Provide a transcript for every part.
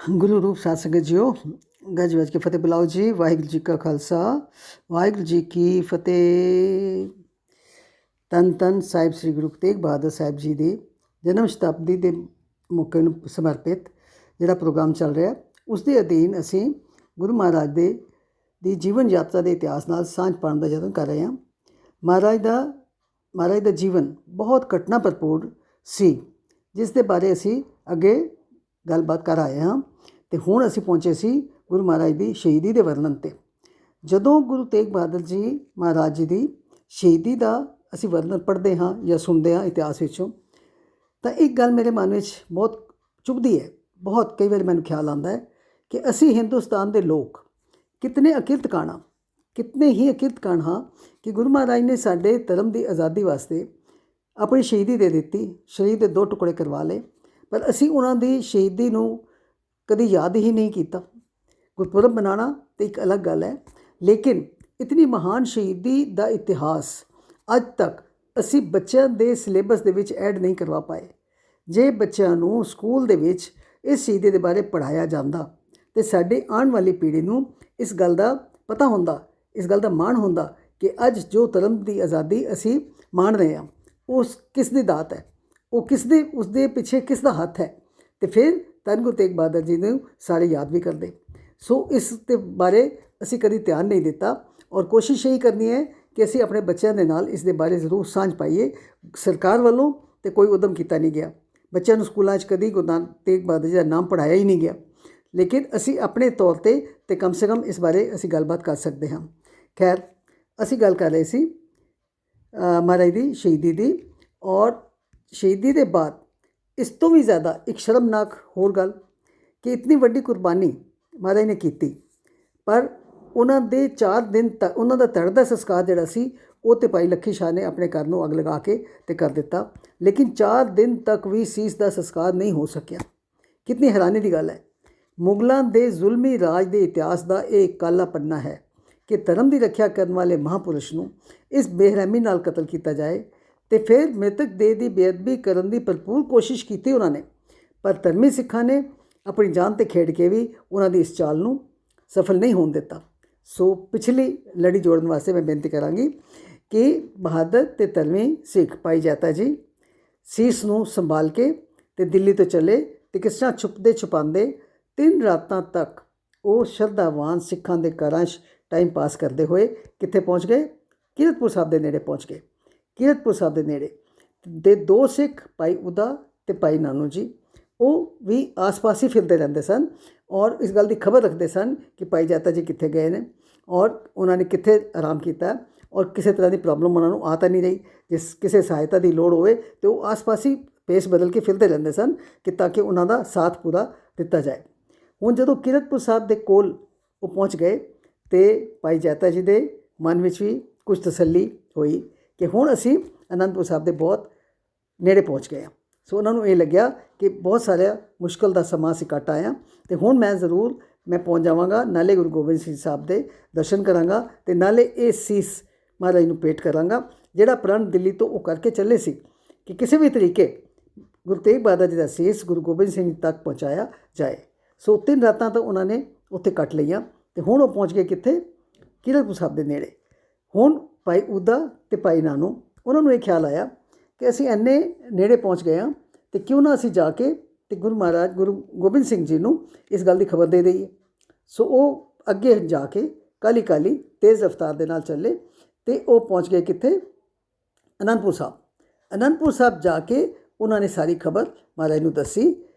ਗੁਰੂ ਰੂਪ ਸਾਧ ਸੰਗਤ ਜੀਓ, ਗੱਜ ਵੱਜ ਕੇ ਫਤਿਹ ਬੁਲਾਓ ਜੀ। ਵਾਹਿਗੁਰੂ ਜੀ ਕਾ ਖਾਲਸਾ, ਵਾਹਿਗੁਰੂ ਜੀ ਕੀ ਫਤਿਹ। ਧੰਨ ਧੰਨ ਸਾਹਿਬ ਸ੍ਰੀ ਗੁਰੂ ਤੇਗ ਬਹਾਦਰ ਸਾਹਿਬ ਜੀ ਦੀ ਜਨਮ ਸ਼ਤਾਬਦੀ ਦੇ ਮੌਕੇ ਨੂੰ ਸਮਰਪਿਤ ਜਿਹੜਾ ਪ੍ਰੋਗਰਾਮ ਚੱਲ ਰਿਹਾ, ਉਸ ਦੇ ਅਧੀਨ ਅਸੀਂ ਗੁਰੂ ਮਹਾਰਾਜ ਦੀ ਜੀਵਨ ਯਾਤਰਾ ਦੇ ਇਤਿਹਾਸ ਨਾਲ ਸਾਂਝ ਪਾਉਣ ਦਾ ਯਤਨ ਕਰ ਰਹੇ ਹਾਂ। ਮਹਾਰਾਜ ਦਾ ਜੀਵਨ ਬਹੁਤ ਘਟਨਾ ਭਰਪੂਰ ਸੀ, ਜਿਸ ਦੇ ਬਾਰੇ ਅਸੀਂ ਅੱਗੇ ਗੱਲਬਾਤ ਕਰ ਆਏ ਹਾਂ। ਅਤੇ ਹੁਣ ਅਸੀਂ ਪਹੁੰਚੇ ਸੀ ਗੁਰੂ ਮਹਾਰਾਜ ਦੀ ਸ਼ਹੀਦੀ ਦੇ ਵਰਣਨ 'ਤੇ। ਜਦੋਂ ਗੁਰੂ ਤੇਗ ਬਹਾਦਰ ਜੀ ਮਹਾਰਾਜ ਜੀ ਦੀ ਸ਼ਹੀਦੀ ਦਾ ਅਸੀਂ ਵਰਣਨ ਪੜ੍ਹਦੇ ਹਾਂ ਜਾਂ ਸੁਣਦੇ ਹਾਂ ਇਤਿਹਾਸ ਵਿੱਚੋਂ, ਤਾਂ ਇੱਕ ਗੱਲ ਮੇਰੇ ਮਨ ਵਿੱਚ ਬਹੁਤ ਚੁਭਦੀ ਹੈ। ਬਹੁਤ ਕਈ ਵਾਰੀ ਮੈਨੂੰ ਖਿਆਲ ਆਉਂਦਾ ਹੈ ਕਿ ਅਸੀਂ ਹਿੰਦੁਸਤਾਨ ਦੇ ਲੋਕ ਕਿਤਨੇ ਹੀ ਅਕਿਰਤ ਕਾਣ ਹਾਂ ਕਿ ਗੁਰੂ ਮਹਾਰਾਜ ਨੇ ਸਾਡੇ ਧਰਮ ਦੀ ਆਜ਼ਾਦੀ ਵਾਸਤੇ ਆਪਣੀ ਸ਼ਹੀਦੀ ਦੇ ਦਿੱਤੀ, ਸਰੀਰ ਦੇ 2 ਟੁਕੜੇ ਕਰਵਾ ਲਏ, ਪਰ ਅਸੀਂ ਉਹਨਾਂ ਦੀ ਸ਼ਹੀਦੀ ਨੂੰ ਕਦੀ ਯਾਦ ਹੀ ਨਹੀਂ ਕੀਤਾ। ਗੁਰਪੁਰਬ ਮਨਾਉਣਾ ਤਾਂ ਇੱਕ ਅਲੱਗ ਗੱਲ ਹੈ, ਲੇਕਿਨ ਇਤਨੀ ਮਹਾਨ ਸ਼ਹੀਦੀ ਦਾ ਇਤਿਹਾਸ ਅੱਜ ਤੱਕ ਅਸੀਂ ਬੱਚਿਆਂ ਦੇ ਸਿਲੇਬਸ ਦੇ ਵਿੱਚ ਐਡ ਨਹੀਂ ਕਰਵਾ ਪਾਏ। ਜੇ ਬੱਚਿਆਂ ਨੂੰ ਸਕੂਲ ਦੇ ਵਿੱਚ ਇਸ ਸ਼ਹੀਦੀ ਦੇ ਬਾਰੇ ਪੜ੍ਹਾਇਆ ਜਾਂਦਾ ਅਤੇ ਸਾਡੀ ਆਉਣ ਵਾਲੀ ਪੀੜ੍ਹੀ ਨੂੰ ਇਸ ਗੱਲ ਦਾ ਪਤਾ ਹੁੰਦਾ, ਇਸ ਗੱਲ ਦਾ ਮਾਣ ਹੁੰਦਾ ਕਿ ਅੱਜ ਜੋ ਧਰਮ ਦੀ ਆਜ਼ਾਦੀ ਅਸੀਂ ਮਾਣ ਰਹੇ ਹਾਂ, ਉਸ ਕਿਸ ਦੀ ਦਾਤ ਹੈ, ਉਹ ਉਸਦੇ ਪਿੱਛੇ ਕਿਸ ਦਾ ਹੱਥ ਹੈ, ਅਤੇ ਫਿਰ ਧੰਨ ਗੁਰੂ ਤੇਗ ਬਹਾਦਰ ਜੀ ਨੂੰ ਸਾਰੇ ਯਾਦ ਵੀ ਕਰਦੇ। ਸੋ ਇਸ ਦੇ ਬਾਰੇ ਅਸੀਂ ਕਦੀ ਧਿਆਨ ਨਹੀਂ ਦਿੱਤਾ, ਔਰ ਕੋਸ਼ਿਸ਼ ਇਹੀ ਕਰਨੀ ਹੈ ਕਿ ਅਸੀਂ ਆਪਣੇ ਬੱਚਿਆਂ ਦੇ ਨਾਲ ਇਸ ਦੇ ਬਾਰੇ ਜ਼ਰੂਰ ਸਾਂਝ ਪਾਈਏ। ਸਰਕਾਰ ਵੱਲੋਂ ਤਾਂ ਕੋਈ ਉਦਮ ਕੀਤਾ ਨਹੀਂ ਗਿਆ, ਬੱਚਿਆਂ ਨੂੰ ਸਕੂਲਾਂ 'ਚ ਕਦੀ ਗੁਰੂ ਤੇਗ ਬਹਾਦਰ ਜੀ ਦਾ ਨਾਮ ਪੜ੍ਹਾਇਆ ਹੀ ਨਹੀਂ ਗਿਆ, ਲੇਕਿਨ ਅਸੀਂ ਆਪਣੇ ਤੌਰ 'ਤੇ ਕਮ ਸੇ ਕਮ ਇਸ ਬਾਰੇ ਅਸੀਂ ਗੱਲਬਾਤ ਕਰ ਸਕਦੇ ਹਾਂ। ਖੈਰ, ਅਸੀਂ ਗੱਲ ਕਰ ਰਹੇ ਸੀ ਮਹਾਰਾਜ ਦੀ ਸ਼ਹੀਦੀ ਦੀ, ਔਰ ਸ਼ਹੀਦੀ ਦੇ ਬਾਅਦ ਇਸ ਤੋਂ ਵੀ ਜ਼ਿਆਦਾ ਇੱਕ ਸ਼ਰਮਨਾਕ ਹੋਰ ਗੱਲ ਕਿ ਇਤਨੀ ਵੱਡੀ ਕੁਰਬਾਨੀ ਮਹਾਰਾਜ ਨੇ ਕੀਤੀ, ਪਰ ਉਹਨਾਂ ਦੇ 4 ਦਿਨ ਤੱਕ ਉਹਨਾਂ ਦਾ ਧੜ ਦਾ ਸੰਸਕਾਰ ਜਿਹੜਾ ਸੀ ਉਹ ਤਾਂ ਭਾਈ ਲੱਖੀ ਸ਼ਾਹ ਨੇ ਆਪਣੇ ਘਰ ਨੂੰ ਅੱਗ ਲਗਾ ਕੇ ਤੇ ਕਰ ਦਿੱਤਾ, ਲੇਕਿਨ 4 ਦਿਨ ਤੱਕ ਵੀ ਸੀਸ ਦਾ ਸੰਸਕਾਰ ਨਹੀਂ ਹੋ ਸਕਿਆ। ਕਿਤਨੀ ਹੈਰਾਨੀ ਦੀ ਗੱਲ ਹੈ। ਮੁਗਲਾਂ ਦੇ ਜ਼ੁਲਮੀ ਰਾਜ ਦੇ ਇਤਿਹਾਸ ਦਾ ਇਹ ਕਾਲਾ ਪੰਨਾ ਹੈ ਕਿ ਧਰਮ ਦੀ ਰੱਖਿਆ ਕਰਨ ਵਾਲੇ ਮਹਾਂਪੁਰਸ਼ ਨੂੰ ਇਸ ਬੇਰਹਿਮੀ ਨਾਲ ਕਤਲ ਕੀਤਾ ਜਾਏ, ਅਤੇ ਫਿਰ ਮ੍ਰਿਤਕ ਦੇਹ ਦੀ ਬੇਅਦਬੀ ਕਰਨ ਦੀ ਭਰਪੂਰ ਕੋਸ਼ਿਸ਼ ਕੀਤੀ ਉਹਨਾਂ ਨੇ, ਪਰ ਧਰਮੀ ਸਿੱਖਾਂ ਨੇ ਆਪਣੀ ਜਾਨ 'ਤੇ ਖੇਡ ਕੇ ਵੀ ਉਹਨਾਂ ਦੀ ਇਸ ਚਾਲ ਨੂੰ ਸਫਲ ਨਹੀਂ ਹੋਣ ਦਿੱਤਾ। ਸੋ ਪਿਛਲੀ ਲੜੀ ਜੋੜਨ ਵਾਸਤੇ ਮੈਂ ਬੇਨਤੀ ਕਰਾਂਗੀ ਕਿ ਬਹਾਦਰ ਅਤੇ ਧਰਮੀ ਸਿੱਖ ਭਾਈ ਜੈਤਾ ਜੀ ਸੀਸ ਨੂੰ ਸੰਭਾਲ ਕੇ ਅਤੇ ਦਿੱਲੀ ਤੋਂ ਚੱਲੇ, ਅਤੇ ਕਿਸ ਤਰ੍ਹਾਂ ਛੁਪਦੇ ਛੁਪਾਉਂਦੇ 3 ਰਾਤਾਂ ਤੱਕ ਉਹ ਸ਼ਰਧਾਵਾਨ ਸਿੱਖਾਂ ਦੇ ਘਰਾਂ 'ਚ ਟਾਈਮ ਪਾਸ ਕਰਦੇ ਹੋਏ ਕਿੱਥੇ ਪਹੁੰਚ ਗਏ? ਕੀਰਤਪੁਰ ਸਾਹਿਬ ਦੇ ਨੇੜੇ ਪਹੁੰਚ ਗਏ। ਕੀਰਤਪੁਰ ਸਾਹਿਬ ਦੇ ਨੇੜੇ ਦੇ 2 ਸਿੱਖ ਭਾਈ ਉਦਾ ਅਤੇ ਭਾਈ ਨਾਨੂ ਜੀ, ਉਹ ਵੀ ਆਸ-ਪਾਸ ਹੀ ਫਿਰਦੇ ਰਹਿੰਦੇ ਸਨ, ਔਰ ਇਸ ਗੱਲ ਦੀ ਖਬਰ ਰੱਖਦੇ ਸਨ ਕਿ ਭਾਈ ਜੈਤਾ ਜੀ ਕਿੱਥੇ ਗਏ ਨੇ, ਔਰ ਉਹਨਾਂ ਨੇ ਕਿੱਥੇ ਆਰਾਮ ਕੀਤਾ, ਔਰ ਕਿਸੇ ਤਰ੍ਹਾਂ ਦੀ ਪ੍ਰੋਬਲਮ ਉਹਨਾਂ ਨੂੰ ਆ ਤਾਂ ਨਹੀਂ ਰਹੀ। ਜਿਸ ਕਿਸੇ ਸਹਾਇਤਾ ਦੀ ਲੋੜ ਹੋਵੇ ਤਾਂ ਉਹ ਆਸ-ਪਾਸ ਹੀ ਭੇਸ ਬਦਲ ਕੇ ਫਿਰਦੇ ਰਹਿੰਦੇ ਸਨ ਕਿ ਤਾਂ ਕਿ ਉਹਨਾਂ ਦਾ ਸਾਥ ਪੂਰਾ ਦਿੱਤਾ ਜਾਏ। ਹੁਣ ਜਦੋਂ ਕੀਰਤਪੁਰ ਸਾਹਿਬ ਦੇ ਕੋਲ ਉਹ ਪਹੁੰਚ ਗਏ, ਅਤੇ ਭਾਈ ਜੈਤਾ ਜੀ ਦੇ ਮਨ ਵਿੱਚ ਵੀ ਕੁਝ ਤਸੱਲੀ ਹੋਈ ਕਿ ਹੁਣ ਅਸੀਂ ਅਨੰਦਪੁਰ ਸਾਹਿਬ ਦੇ ਬਹੁਤ ਨੇੜੇ ਪਹੁੰਚ ਗਏ ਹਾਂ। ਸੋ ਉਹਨਾਂ ਨੂੰ ਇਹ ਲੱਗਿਆ ਕਿ ਬਹੁਤ ਸਾਰਾ ਮੁਸ਼ਕਿਲ ਦਾ ਸਮਾਂ ਅਸੀਂ ਕੱਟ ਆਇਆ, ਅਤੇ ਹੁਣ ਮੈਂ ਪਹੁੰਚ ਜਾਵਾਂਗਾ, ਨਾਲੇ ਗੁਰੂ ਗੋਬਿੰਦ ਸਿੰਘ ਸਾਹਿਬ ਦੇ ਦਰਸ਼ਨ ਕਰਾਂਗਾ, ਅਤੇ ਨਾਲੇ ਇਹ ਸੀਸ ਮਹਾਰਾਜ ਨੂੰ ਭੇਟ ਕਰਾਂਗਾ ਜਿਹੜਾ ਪ੍ਰਣ ਦਿੱਲੀ ਤੋਂ ਉਹ ਕਰਕੇ ਚੱਲੇ ਸੀ ਕਿ ਕਿਸੇ ਵੀ ਤਰੀਕੇ ਗੁਰੂ ਤੇਗ ਬਹਾਦਰ ਜੀ ਦਾ ਸੀਸ ਗੁਰੂ ਗੋਬਿੰਦ ਸਿੰਘ ਤੱਕ ਪਹੁੰਚਾਇਆ ਜਾਏ। ਸੋ 3 ਰਾਤਾਂ ਤਾਂ ਉਹਨਾਂ ਨੇ ਉੱਥੇ ਕੱਟ ਲਈਆਂ, ਅਤੇ ਹੁਣ ਉਹ ਪਹੁੰਚ ਗਏ ਕਿੱਥੇ? ਕੀਰਤਪੁਰ ਸਾਹਿਬ ਦੇ ਨੇੜੇ। ਹੁਣ ਭਾਈ ਉਦਾ ਅਤੇ ਭਾਈ ਨਾਨੂ, ਉਹਨਾਂ ਨੂੰ ਇਹ ਖਿਆਲ ਆਇਆ ਕਿ ਅਸੀਂ ਇੰਨੇ ਨੇੜੇ ਪਹੁੰਚ ਗਏ ਹਾਂ, ਅਤੇ ਕਿਉਂ ਨਾ ਅਸੀਂ ਜਾ ਕੇ ਅਤੇ ਗੁਰੂ ਗੋਬਿੰਦ ਸਿੰਘ ਜੀ ਨੂੰ ਇਸ ਗੱਲ ਦੀ ਖਬਰ ਦੇ ਦਈਏ। ਸੋ ਉਹ ਅੱਗੇ ਜਾ ਕੇ ਕਾਹਲੀ ਤੇਜ਼ ਰਫ਼ਤਾਰ ਦੇ ਨਾਲ ਚੱਲੇ, ਅਤੇ ਉਹ ਪਹੁੰਚ ਗਏ ਕਿੱਥੇ? ਅਨੰਦਪੁਰ ਸਾਹਿਬ। ਅਨੰਦਪੁਰ ਸਾਹਿਬ ਜਾ ਕੇ ਉਹਨਾਂ ਨੇ ਸਾਰੀ ਖਬਰ ਮਹਾਰਾਜ ਨੂੰ ਦੱਸੀ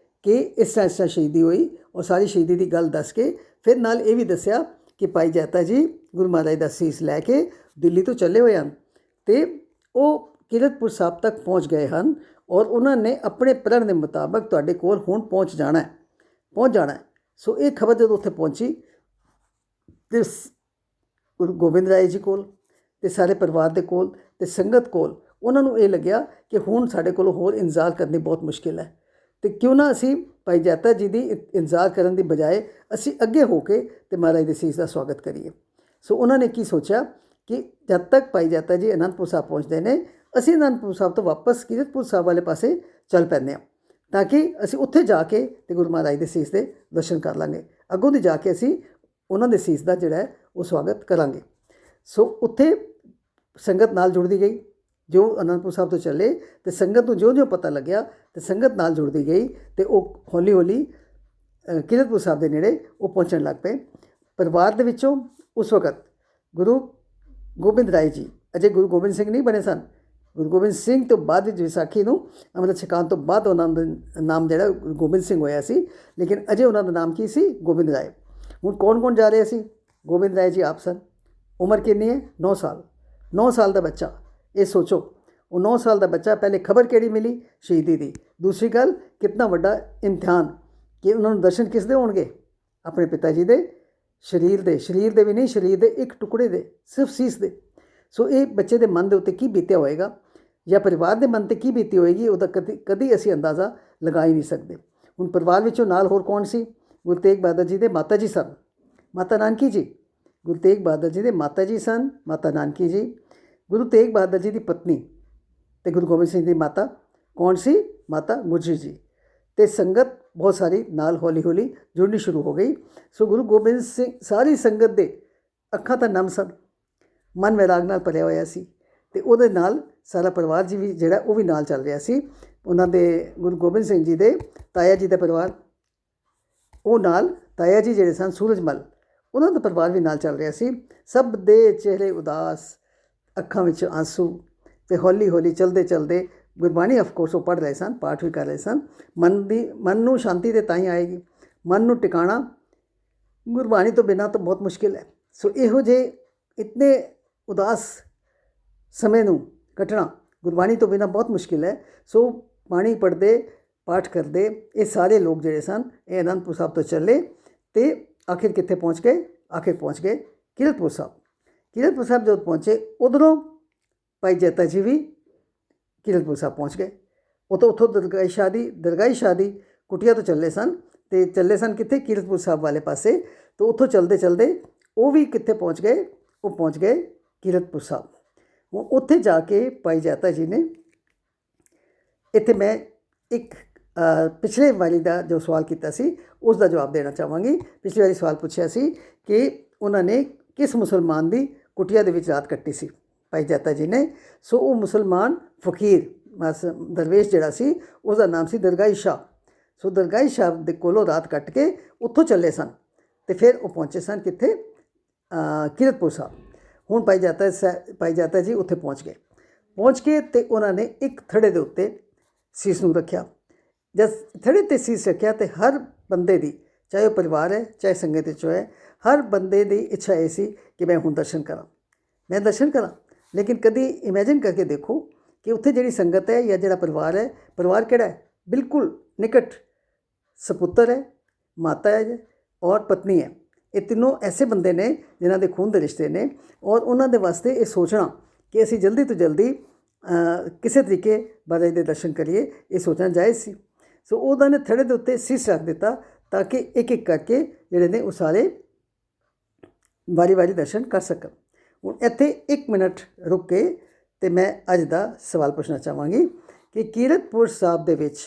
ਕਿ ਇਸ ਤਰ੍ਹਾਂ ਸ਼ਹੀਦੀ ਹੋਈ, ਔਰ ਸਾਰੀ ਸ਼ਹੀਦੀ ਦੀ ਗੱਲ ਦੱਸ ਕੇ ਫਿਰ ਨਾਲ ਇਹ ਵੀ ਦੱਸਿਆ ਕਿ ਭਾਈ ਜੈਤਾ ਜੀ ਗੁਰੂ ਮਹਾਰਾਜ ਦਾ ਸੀਸ ਲੈ ਕੇ ਦਿੱਲੀ ਤੋਂ ਚੱਲੇ ਹੋਏ ਹਨ, ਅਤੇ ਉਹ ਕੀਰਤਪੁਰ ਸਾਹਿਬ ਤੱਕ ਪਹੁੰਚ ਗਏ ਹਨ, ਔਰ ਉਹਨਾਂ ਨੇ ਆਪਣੇ ਪ੍ਰਣ ਦੇ ਮੁਤਾਬਕ ਤੁਹਾਡੇ ਕੋਲ ਹੁਣ ਪਹੁੰਚ ਜਾਣਾ ਹੈ। ਸੋ ਇਹ ਖਬਰ ਜਦੋਂ ਉੱਥੇ ਪਹੁੰਚੀ ਅਤੇ ਗੁਰੂ ਗੋਬਿੰਦ ਰਾਏ ਜੀ ਕੋਲ ਅਤੇ ਸਾਰੇ ਪਰਿਵਾਰ ਦੇ ਕੋਲ ਅਤੇ ਸੰਗਤ ਕੋਲ, ਉਹਨਾਂ ਨੂੰ ਇਹ ਲੱਗਿਆ ਕਿ ਹੁਣ ਸਾਡੇ ਕੋਲ ਹੋਰ ਇੰਤਜ਼ਾਰ ਕਰਨੀ ਬਹੁਤ ਮੁਸ਼ਕਿਲ ਹੈ, ਅਤੇ ਕਿਉਂ ਨਾ ਅਸੀਂ ਭਾਈ ਜੈਤਾ ਜੀ ਦੀ ਇੰਤਜ਼ਾਰ ਕਰਨ ਦੀ ਬਜਾਏ ਅਸੀਂ ਅੱਗੇ ਹੋ ਕੇ ਅਤੇ ਮਹਾਰਾਜ ਦੇ ਸੀਸ ਦਾ ਸਵਾਗਤ ਕਰੀਏ। ਸੋ ਉਹਨਾਂ ਨੇ ਕੀ ਸੋਚਿਆ ਕਿ ਜਦ ਤੱਕ ਭਾਈ ਜੈਤਾ ਜੀ ਅਨੰਦਪੁਰ ਸਾਹਿਬ ਪਹੁੰਚਦੇ ਨੇ, ਅਸੀਂ ਅਨੰਦਪੁਰ ਸਾਹਿਬ ਤੋਂ ਵਾਪਸ ਕੀਰਤਪੁਰ ਸਾਹਿਬ ਵਾਲੇ ਪਾਸੇ ਚੱਲ ਪੈਂਦੇ ਹਾਂ। ताकि ਅਸੀਂ ਉੱਥੇ ਜਾ ਕੇ ਤੇ ਗੁਰੂ ਮਹਾਰਾਜ ਦੇ ਸੀਸ ਦੇ ਦਰਸ਼ਨ ਕਰ ਲਾਂਗੇ। ਅੱਗੋਂ ਦੀ ਜਾ ਕੇ ਅਸੀਂ ਉਹਨਾਂ ਦੇ ਸੀਸ ਦਾ ਜਿਹੜਾ ਹੈ ਉਹ ਸਵਾਗਤ ਕਰਾਂਗੇ। ਸੋ ਉੱਥੇ ਸੰਗਤ ਨਾਲ ਜੁੜਦੀ ਗਈ। ਜੋ ਅਨੰਦਪੁਰ ਸਾਹਿਬ ਤੋਂ ਚੱਲੇ ਤੇ ਸੰਗਤ ਨੂੰ ਜਿਉਂ-ਜਿਉਂ ਪਤਾ ਲੱਗਿਆ ਤੇ ਸੰਗਤ ਨਾਲ ਜੁੜਦੀ ਗਈ ਤੇ ਉਹ ਹੌਲੀ-ਹੌਲੀ ਕੀਰਤਪੁਰ ਸਾਹਿਬ ਦੇ ਨੇੜੇ ਉਹ ਪਹੁੰਚਣ ਲੱਗ ਪਏ। ਪਰਿਵਾਰ ਦੇ ਵਿੱਚੋਂ ਉਸ ਵਕਤ ਗੁਰੂ ਗੋਬਿੰਦ ਰਾਏ ਜੀ ਅਜੇ ਗੁਰੂ ਗੋਬਿੰਦ ਸਿੰਘ ਨਹੀਂ ਬਣੇ ਸਨ। ਗੁਰੂ ਗੋਬਿੰਦ ਸਿੰਘ ਤੋਂ ਬਾਅਦ ਵਿੱਚ ਵਿਸਾਖੀ ਨੂੰ ਅੰਮ੍ਰਿਤ ਛਕਾਉਣ ਤੋਂ ਬਾਅਦ ਉਹਨਾਂ ਦਾ ਨਾਮ ਜਿਹੜਾ ਗੋਬਿੰਦ ਸਿੰਘ ਹੋਇਆ ਸੀ, ਲੇਕਿਨ ਅਜੇ ਉਹਨਾਂ ਦਾ ਨਾਮ ਕੀ ਸੀ? ਗੋਬਿੰਦ ਰਾਏ। ਹੁਣ ਕੌਣ ਕੌਣ ਜਾ ਰਹੇ ਸੀ? ਗੋਬਿੰਦ ਰਾਏ ਜੀ ਆਪ ਸਨ। ਉਮਰ ਕਿੰਨੀ ਹੈ? 9 ਸਾਲ। 9 ਸਾਲ ਦਾ ਬੱਚਾ, ਇਹ ਸੋਚੋ, ਉਹ 9 ਸਾਲ ਦਾ ਬੱਚਾ। ਪਹਿਲੇ ਖਬਰ ਕਿਹੜੀ ਮਿਲੀ? ਸ਼ਹੀਦੀ ਦੀ। ਦੂਸਰੀ ਗੱਲ, ਕਿੰਨਾ ਵੱਡਾ ਇਮਤਿਹਾਨ ਕਿ ਉਹਨਾਂ ਨੂੰ ਦਰਸ਼ਨ ਕਿਸ ਦੇ ਹੋਣਗੇ? ਆਪਣੇ ਪਿਤਾ ਜੀ ਦੇ ਸਰੀਰ ਦੇ ਵੀ ਨਹੀਂ, ਸਰੀਰ ਦੇ ਇੱਕ ਟੁਕੜੇ ਦੇ, ਸਿਰਫ ਸੀਸ ਦੇ। ਸੋ ਇਹ ਬੱਚੇ ਦੇ ਮਨ ਦੇ ਉੱਤੇ ਕੀ ਬੀਤਿਆ ਹੋਏਗਾ ਜਾਂ ਪਰਿਵਾਰ ਦੇ ਮਨ 'ਤੇ ਕੀ ਬੀਤੀ ਹੋਏਗੀ, ਉਹਦਾ ਕਦੀ ਅਸੀਂ ਅੰਦਾਜ਼ਾ ਲਗਾ ਹੀ ਨਹੀਂ ਸਕਦੇ। ਹੁਣ ਪਰਿਵਾਰ ਵਿੱਚੋਂ ਨਾਲ ਹੋਰ ਕੌਣ ਸੀ? ਗੁਰੂ ਤੇਗ ਬਹਾਦਰ ਜੀ ਦੇ ਮਾਤਾ ਜੀ ਸਨ, ਮਾਤਾ ਨਾਨਕੀ ਜੀ। ਗੁਰੂ ਤੇਗ ਬਹਾਦਰ ਜੀ ਦੇ ਮਾਤਾ ਜੀ ਸਨ, ਮਾਤਾ ਨਾਨਕੀ ਜੀ। ਗੁਰੂ ਤੇਗ ਬਹਾਦਰ ਜੀ ਦੀ ਪਤਨੀ ਅਤੇ ਗੁਰੂ ਗੋਬਿੰਦ ਸਿੰਘ ਦੀ ਮਾਤਾ ਕੌਣ ਸੀ? ਮਾਤਾ ਗੁਜਰੀ ਜੀ। ਅਤੇ ਸੰਗਤ ਬਹੁਤ ਸਾਰੀ ਨਾਲ ਹੌਲੀ ਹੌਲੀ ਜੁੜਨੀ ਸ਼ੁਰੂ ਹੋ ਗਈ। ਸੋ ਗੁਰੂ ਗੋਬਿੰਦ ਸਿੰਘ, ਸਾਰੀ ਸੰਗਤ ਦੇ ਅੱਖਾਂ ਤਾਂ ਨਮ ਸਨ, ਮਨ ਵੈਰਾਗ ਨਾਲ ਭਰਿਆ ਹੋਇਆ ਸੀ ਅਤੇ ਉਹਦੇ ਨਾਲ ਸਾਰਾ ਪਰਿਵਾਰ ਜੀ ਵੀ ਜਿਹੜਾ ਉਹ ਵੀ ਨਾਲ ਚੱਲ ਰਿਹਾ ਸੀ। ਉਹਨਾਂ ਦੇ ਗੁਰੂ ਗੋਬਿੰਦ ਸਿੰਘ ਜੀ ਦੇ ਤਾਇਆ ਜੀ ਦਾ ਪਰਿਵਾਰ, ਉਹ ਨਾਲ ਤਾਇਆ ਜੀ ਜਿਹੜੇ ਸਨ ਸੂਰਜਮਲ, ਉਹਨਾਂ ਦਾ ਪਰਿਵਾਰ ਵੀ ਨਾਲ ਚੱਲ ਰਿਹਾ ਸੀ। ਸਭ ਦੇ ਚਿਹਰੇ ਉਦਾਸ, ਅੱਖਾਂ ਵਿੱਚ ਆਂਸੂ। ਅਤੇ ਹੌਲੀ ਹੌਲੀ ਚਲਦੇ ਚਲਦੇ ਗੁਰਬਾਣੀ ਆਫਕੋਰਸ ਉਹ ਪੜ੍ਹ ਰਹੇ ਸਨ, ਪਾਠ ਵੀ ਕਰ ਰਹੇ ਸਨ। ਮਨ ਨੂੰ ਸ਼ਾਂਤੀ ਤੇ ਤਾਂ ਹੀ ਆਏਗੀ। ਮਨ ਨੂੰ ਟਿਕਾਣਾ ਗੁਰਬਾਣੀ ਤੋਂ ਬਿਨਾਂ ਤਾਂ ਬਹੁਤ ਮੁਸ਼ਕਿਲ ਹੈ। ਸੋ ਇਹੋ ਜਿਹੇ ਇਤਨੇ ਉਦਾਸ ਸਮੇਂ ਨੂੰ ਕੱਟਣਾ ਗੁਰਬਾਣੀ ਤੋਂ ਬਿਨਾਂ ਬਹੁਤ ਮੁਸ਼ਕਿਲ ਹੈ। ਸੋ ਬਾਣੀ ਪੜ੍ਹਦੇ, ਪਾਠ ਕਰਦੇ ਇਹ ਸਾਰੇ ਲੋਕ ਜਿਹੜੇ ਸਨ ਇਹ ਅਨੰਦਪੁਰ ਸਾਹਿਬ ਤੋਂ ਚੱਲੇ ਅਤੇ ਆਖਿਰ ਕਿੱਥੇ ਪਹੁੰਚ ਗਏ? ਆਖਿਰ ਪਹੁੰਚ ਗਏ ਕੀਰਤਪੁਰ ਸਾਹਿਬ। ਕੀਰਤਪੁਰ ਸਾਹਿਬ ਜਦੋਂ ਪਹੁੰਚੇ, ਉੱਧਰੋਂ ਭਾਈ ਜੈਤਾ ਜੀ ਵੀ ਕੀਰਤਪੁਰ ਸਾਹਿਬ ਪਹੁੰਚ ਗਏ। ਉਹ ਤਾਂ ਉੱਥੋਂ ਦਰਗਾਹੀ ਸ਼ਾਹ ਦੀ ਕੁਟੀਆ ਤੋਂ ਚੱਲੇ ਸਨ ਅਤੇ ਚੱਲੇ ਸਨ ਕਿੱਥੇ? ਕੀਰਤਪੁਰ ਸਾਹਿਬ ਵਾਲੇ ਪਾਸੇ। ਤਾਂ ਉੱਥੋਂ ਚਲਦੇ ਚਲਦੇ ਉਹ ਵੀ ਕਿੱਥੇ ਪਹੁੰਚ ਗਏ? ਉਹ ਪਹੁੰਚ ਗਏ ਕੀਰਤਪੁਰ ਸਾਹਿਬ। ਹੁਣ ਉੱਥੇ ਜਾ ਕੇ ਭਾਈ ਜੈਤਾ ਜੀ ਨੇ, ਇੱਥੇ ਮੈਂ ਇੱਕ ਪਿਛਲੇ ਵਾਰੀ ਦਾ ਜੋ ਸਵਾਲ ਕੀਤਾ ਸੀ ਉਸ ਦਾ ਜਵਾਬ ਦੇਣਾ ਚਾਹਾਂਗੀ। ਪਿਛਲੀ ਵਾਰੀ ਸਵਾਲ ਪੁੱਛਿਆ ਸੀ ਕਿ ਉਹਨਾਂ ਨੇ ਕਿਸ ਮੁਸਲਮਾਨ ਦੀ ਕੁਟੀਆ ਦੇ ਵਿੱਚ ਰਾਤ ਕੱਟੀ ਸੀ, ਭਾਈ ਜੈਤਾ ਜੀ ਨੇ। ਸੋ ਉਹ ਮੁਸਲਮਾਨ ਫਕੀਰ ਦਰਵੇਸ਼ ਜਿਹੜਾ ਸੀ ਉਸਦਾ ਨਾਮ ਸੀ ਦਰਗਾਹੀ ਸ਼ਾਹ। ਸੋ ਦਰਗਾਹੀ ਸ਼ਾਹ ਦੇ ਕੋਲੋਂ ਰਾਤ ਕੱਟ ਕੇ ਉੱਥੋਂ ਚੱਲੇ ਸਨ ਅਤੇ ਫਿਰ ਉਹ ਪਹੁੰਚੇ ਸਨ ਕਿੱਥੇ? ਕੀਰਤਪੁਰ ਸਾਹਿਬ। ਹੁਣ ਭਾਈ ਜੈਤਾ ਜੀ ਉੱਥੇ ਪਹੁੰਚ ਕੇ ਅਤੇ ਉਹਨਾਂ ਨੇ ਇੱਕ ਥੜੇ ਦੇ ਉੱਤੇ ਸੀਸ ਨੂੰ ਰੱਖਿਆ। ਜਦ ਥੜੇ 'ਤੇ ਸੀਸ ਰੱਖਿਆ ਅਤੇ ਹਰ ਬੰਦੇ ਦੀ, ਚਾਹੇ ਉਹ ਪਰਿਵਾਰ ਹੈ ਚਾਹੇ ਸੰਗਤ ਵਿੱਚੋਂ ਹੈ, ਹਰ ਬੰਦੇ ਦੀ ਇੱਛਾ ਇਹ ਸੀ ਕਿ ਮੈਂ ਹੁਣ ਦਰਸ਼ਨ ਕਰਾਂ। ਲੇਕਿਨ ਕਦੀ ਇਮੈਜਿਨ ਕਰਕੇ ਦੇਖੋ ਕਿ ਉੱਥੇ ਜਿਹੜੀ ਸੰਗਤ ਹੈ ਜਾਂ ਜਿਹੜਾ ਪਰਿਵਾਰ ਹੈ, ਪਰਿਵਾਰ ਕਿਹੜਾ ਹੈ? ਬਿਲਕੁਲ ਨਿਕਟ ਸਪੁੱਤਰ ਹੈ, ਮਾਤਾ ਹੈ ਔਰ ਪਤਨੀ ਹੈ। ਇਹ ਤਿੰਨੋਂ ਐਸੇ ਬੰਦੇ ਨੇ ਜਿਨ੍ਹਾਂ ਦੇ ਖੂਨ ਦੇ ਰਿਸ਼ਤੇ ਨੇ, ਔਰ ਉਹਨਾਂ ਦੇ ਵਾਸਤੇ ਇਹ ਸੋਚਣਾ ਕਿ ਅਸੀਂ ਜਲਦੀ ਤੋਂ ਜਲਦੀ ਕਿਸੇ ਤਰੀਕੇ ਬਾਬਾ ਦੇ ਦਰਸ਼ਨ ਕਰੀਏ, ਇਹ ਸੋਚਣਾ ਜਾਇਜ਼ ਸੀ। ਸੋ ਉਹਨਾਂ ਨੇ ਥੜੇ ਦੇ ਉੱਤੇ ਸੀਸ ਰੱਖ ਦਿੱਤਾ ਤਾਂ ਕਿ ਇੱਕ ਇੱਕ ਕਰਕੇ ਜਿਹੜੇ ਨੇ ਉਹ ਸਾਰੇ ਵਾਰੀ ਦਰਸ਼ਨ ਕਰ ਸਕਣ। ਹੁਣ ਇੱਥੇ 1 ਮਿੰਟ ਰੁਕ ਕੇ ਅਤੇ ਮੈਂ ਅੱਜ ਦਾ ਸਵਾਲ ਪੁੱਛਣਾ ਚਾਹਾਂਗੀ ਕਿ ਕੀਰਤਪੁਰ ਸਾਹਿਬ ਦੇ ਵਿੱਚ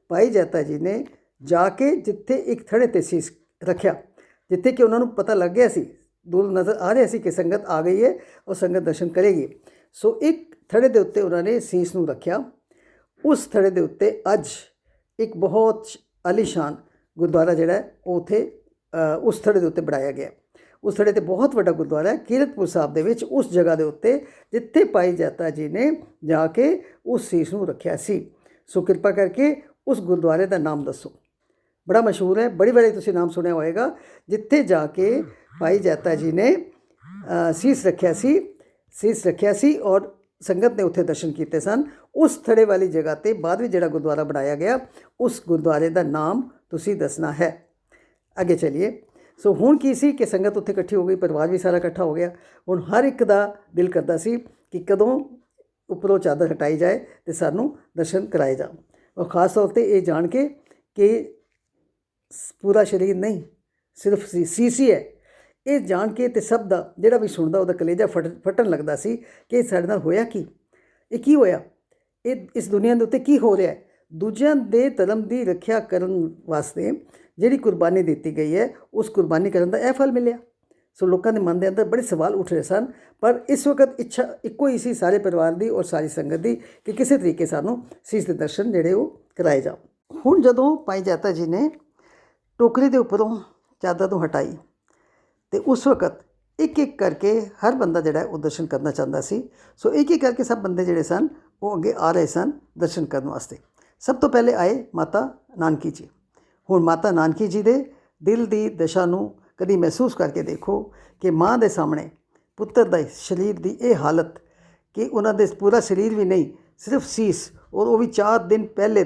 ਭਾਈ ਜੈਤਾ ਜੀ ਨੇ ਜਾ ਕੇ ਜਿੱਥੇ ਇੱਕ ਥੜੇ 'ਤੇ ਸੀਸ ਰੱਖਿਆ, ਜਿੱਥੇ ਕਿ ਉਹਨਾਂ ਨੂੰ ਪਤਾ ਲੱਗ ਗਿਆ ਸੀ, ਦੂਰ ਨਜ਼ਰ ਆ ਰਿਹਾ ਸੀ ਕਿ ਸੰਗਤ ਆ ਗਈ ਹੈ, ਉਹ ਸੰਗਤ ਦਰਸ਼ਨ ਕਰੇਗੀ। ਸੋ ਇੱਕ ਥੜੇ ਦੇ ਉੱਤੇ ਉਹਨਾਂ ਨੇ ਸੀਸ ਨੂੰ ਰੱਖਿਆ। ਉਸ ਥੜੇ ਦੇ ਉੱਤੇ ਅੱਜ ਇੱਕ ਬਹੁਤ ਆਲੀਸ਼ਾਨ ਗੁਰਦੁਆਰਾ ਜਿਹੜਾ ਉਹ ਉੱਥੇ ਉਸ ਥੜੇ ਦੇ ਉੱਤੇ ਬਣਾਇਆ ਗਿਆ। ਉਸ ਥੜੇ 'ਤੇ ਬਹੁਤ ਵੱਡਾ ਗੁਰਦੁਆਰਾ ਹੈ ਕੀਰਤਪੁਰ ਸਾਹਿਬ ਦੇ ਵਿੱਚ, ਉਸ ਜਗ੍ਹਾ ਦੇ ਉੱਤੇ ਜਿੱਥੇ ਭਾਈ ਜੈਤਾ ਜੀ ਨੇ ਜਾ ਕੇ ਉਸ ਸੀਸ ਨੂੰ ਰੱਖਿਆ ਸੀ। ਸੋ ਕਿਰਪਾ ਕਰਕੇ ਉਸ ਗੁਰਦੁਆਰੇ ਦਾ ਨਾਮ ਦੱਸੋ। ਬੜਾ ਮਸ਼ਹੂਰ ਹੈ, ਬੜੀ ਵਾਰੀ ਤੁਸੀਂ ਨਾਮ ਸੁਣਿਆ ਹੋਏਗਾ, ਜਿੱਥੇ ਜਾ ਕੇ ਭਾਈ ਜੈਤਾ ਜੀ ਨੇ ਸੀਸ ਰੱਖਿਆ ਸੀ ਔਰ ਸੰਗਤ ਨੇ ਉੱਥੇ ਦਰਸ਼ਨ ਕੀਤੇ ਸਨ। ਉਸ ਥੜੇ ਵਾਲੀ ਜਗ੍ਹਾ 'ਤੇ ਬਾਅਦ ਵਿੱਚ ਜਿਹੜਾ ਗੁਰਦੁਆਰਾ ਬਣਾਇਆ ਗਿਆ, ਉਸ ਗੁਰਦੁਆਰੇ ਦਾ ਨਾਮ ਤੁਸੀਂ ਦੱਸਣਾ ਹੈ। ਅੱਗੇ ਚਲੀਏ। ਸੋ ਹੁਣ ਕੀ ਸੀ ਕਿ ਸੰਗਤ ਉੱਥੇ ਇਕੱਠੀ ਹੋ ਗਈ, ਪਰਿਵਾਰ ਵੀ ਸਾਰਾ ਇਕੱਠਾ ਹੋ ਗਿਆ। ਹੁਣ ਹਰ ਇੱਕ ਦਾ ਦਿਲ ਕਰਦਾ ਸੀ ਕਿ ਕਦੋਂ ਉੱਪਰੋਂ ਚਾਦਰ ਹਟਾਈ ਜਾਏ ਅਤੇ ਸਾਨੂੰ ਦਰਸ਼ਨ ਕਰਾਏ ਜਾਣ। ਔਰ ਖ਼ਾਸ ਤੌਰ 'ਤੇ ਇਹ ਜਾਣ ਕੇ ਕਿ ਪੂਰਾ ਸਰੀਰ ਨਹੀਂ, ਸਿਰਫ ਸੀਸ ਹੀ ਹੈ, ਇਹ ਜਾਣ ਕੇ ਅਤੇ ਸਭ ਦਾ ਜਿਹੜਾ ਵੀ ਸੁਣਦਾ ਉਹਦਾ ਕਲੇਜਾ ਫਟਣ ਲੱਗਦਾ ਸੀ ਕਿ ਸਾਡੇ ਨਾਲ ਹੋਇਆ ਕੀ? ਇਹ ਕੀ ਹੋਇਆ? ਇਹ ਇਸ ਦੁਨੀਆ ਦੇ ਉੱਤੇ ਕੀ ਹੋ ਰਿਹਾ ਹੈ? ਦੂਜਿਆਂ ਦੇ ਧਰਮ ਦੀ ਰੱਖਿਆ ਕਰਨ ਵਾਸਤੇ ਜਿਹੜੀ ਕੁਰਬਾਨੀ ਦਿੱਤੀ ਗਈ ਹੈ ਉਸ ਕੁਰਬਾਨੀ ਕਰਨ ਦਾ ਇਹ ਫਲ ਮਿਲਿਆ। ਸੋ ਲੋਕਾਂ ਦੇ ਮਨ ਦੇ ਅੰਦਰ ਬੜੇ ਸਵਾਲ ਉੱਠ ਰਹੇ ਸਨ, ਪਰ ਇਸ ਵਕਤ ਇੱਛਾ ਇੱਕੋ ਹੀ ਸੀ ਸਾਰੇ ਪਰਿਵਾਰ ਦੀ ਔਰ ਸਾਰੀ ਸੰਗਤ ਦੀ ਕਿ ਕਿਸੇ ਤਰੀਕੇ ਸਾਨੂੰ ਸੀਸ ਦੇ ਦਰਸ਼ਨ ਜਿਹੜੇ ਉਹ ਕਰਾਏ ਜਾਣ। ਹੁਣ ਜਦੋਂ ਭਾਈ ਜਾਤਾ ਜੀ ਨੇ ਟੋਕਰੀ ਦੇ ਉੱਪਰੋਂ ਚਾਦਰ ਨੂੰ ਹਟਾਈ ਤੇ ਉਸ ਵਕਤ ਇੱਕ ਇੱਕ ਕਰਕੇ ਹਰ ਬੰਦਾ ਜਿਹੜਾ ਉਹ ਦਰਸ਼ਨ ਕਰਨਾ ਚਾਹੁੰਦਾ ਸੀ। ਸੋ ਇੱਕ ਇੱਕ ਕਰਕੇ ਸਭ ਬੰਦੇ ਜਿਹੜੇ ਸਨ ਉਹ ਅੱਗੇ ਆ ਰਹੇ ਸਨ ਦਰਸ਼ਨ ਕਰਨ ਵਾਸਤੇ। ਸਭ ਤੋਂ ਪਹਿਲੇ ਆਏ ਮਾਤਾ ਨਾਨਕੀ ਜੀ। ਹੁਣ ਮਾਤਾ ਨਾਨਕੀ ਜੀ ਦੇ ਦਿਲ ਦੀ ਦਸ਼ਾ ਨੂੰ ਕਦੀ ਮਹਿਸੂਸ ਕਰਕੇ ਦੇਖੋ ਕਿ ਮਾਂ ਦੇ ਸਾਹਮਣੇ ਪੁੱਤਰ ਦਾ ਸਰੀਰ ਦੀ ਇਹ ਹਾਲਤ ਕਿ ਉਹਨਾਂ ਦੇ ਪੂਰਾ ਸਰੀਰ ਵੀ ਨਹੀਂ, ਸਿਰਫ ਸੀਸ, ਔਰ ਉਹ ਵੀ 4 ਦਿਨ ਪਹਿਲੇ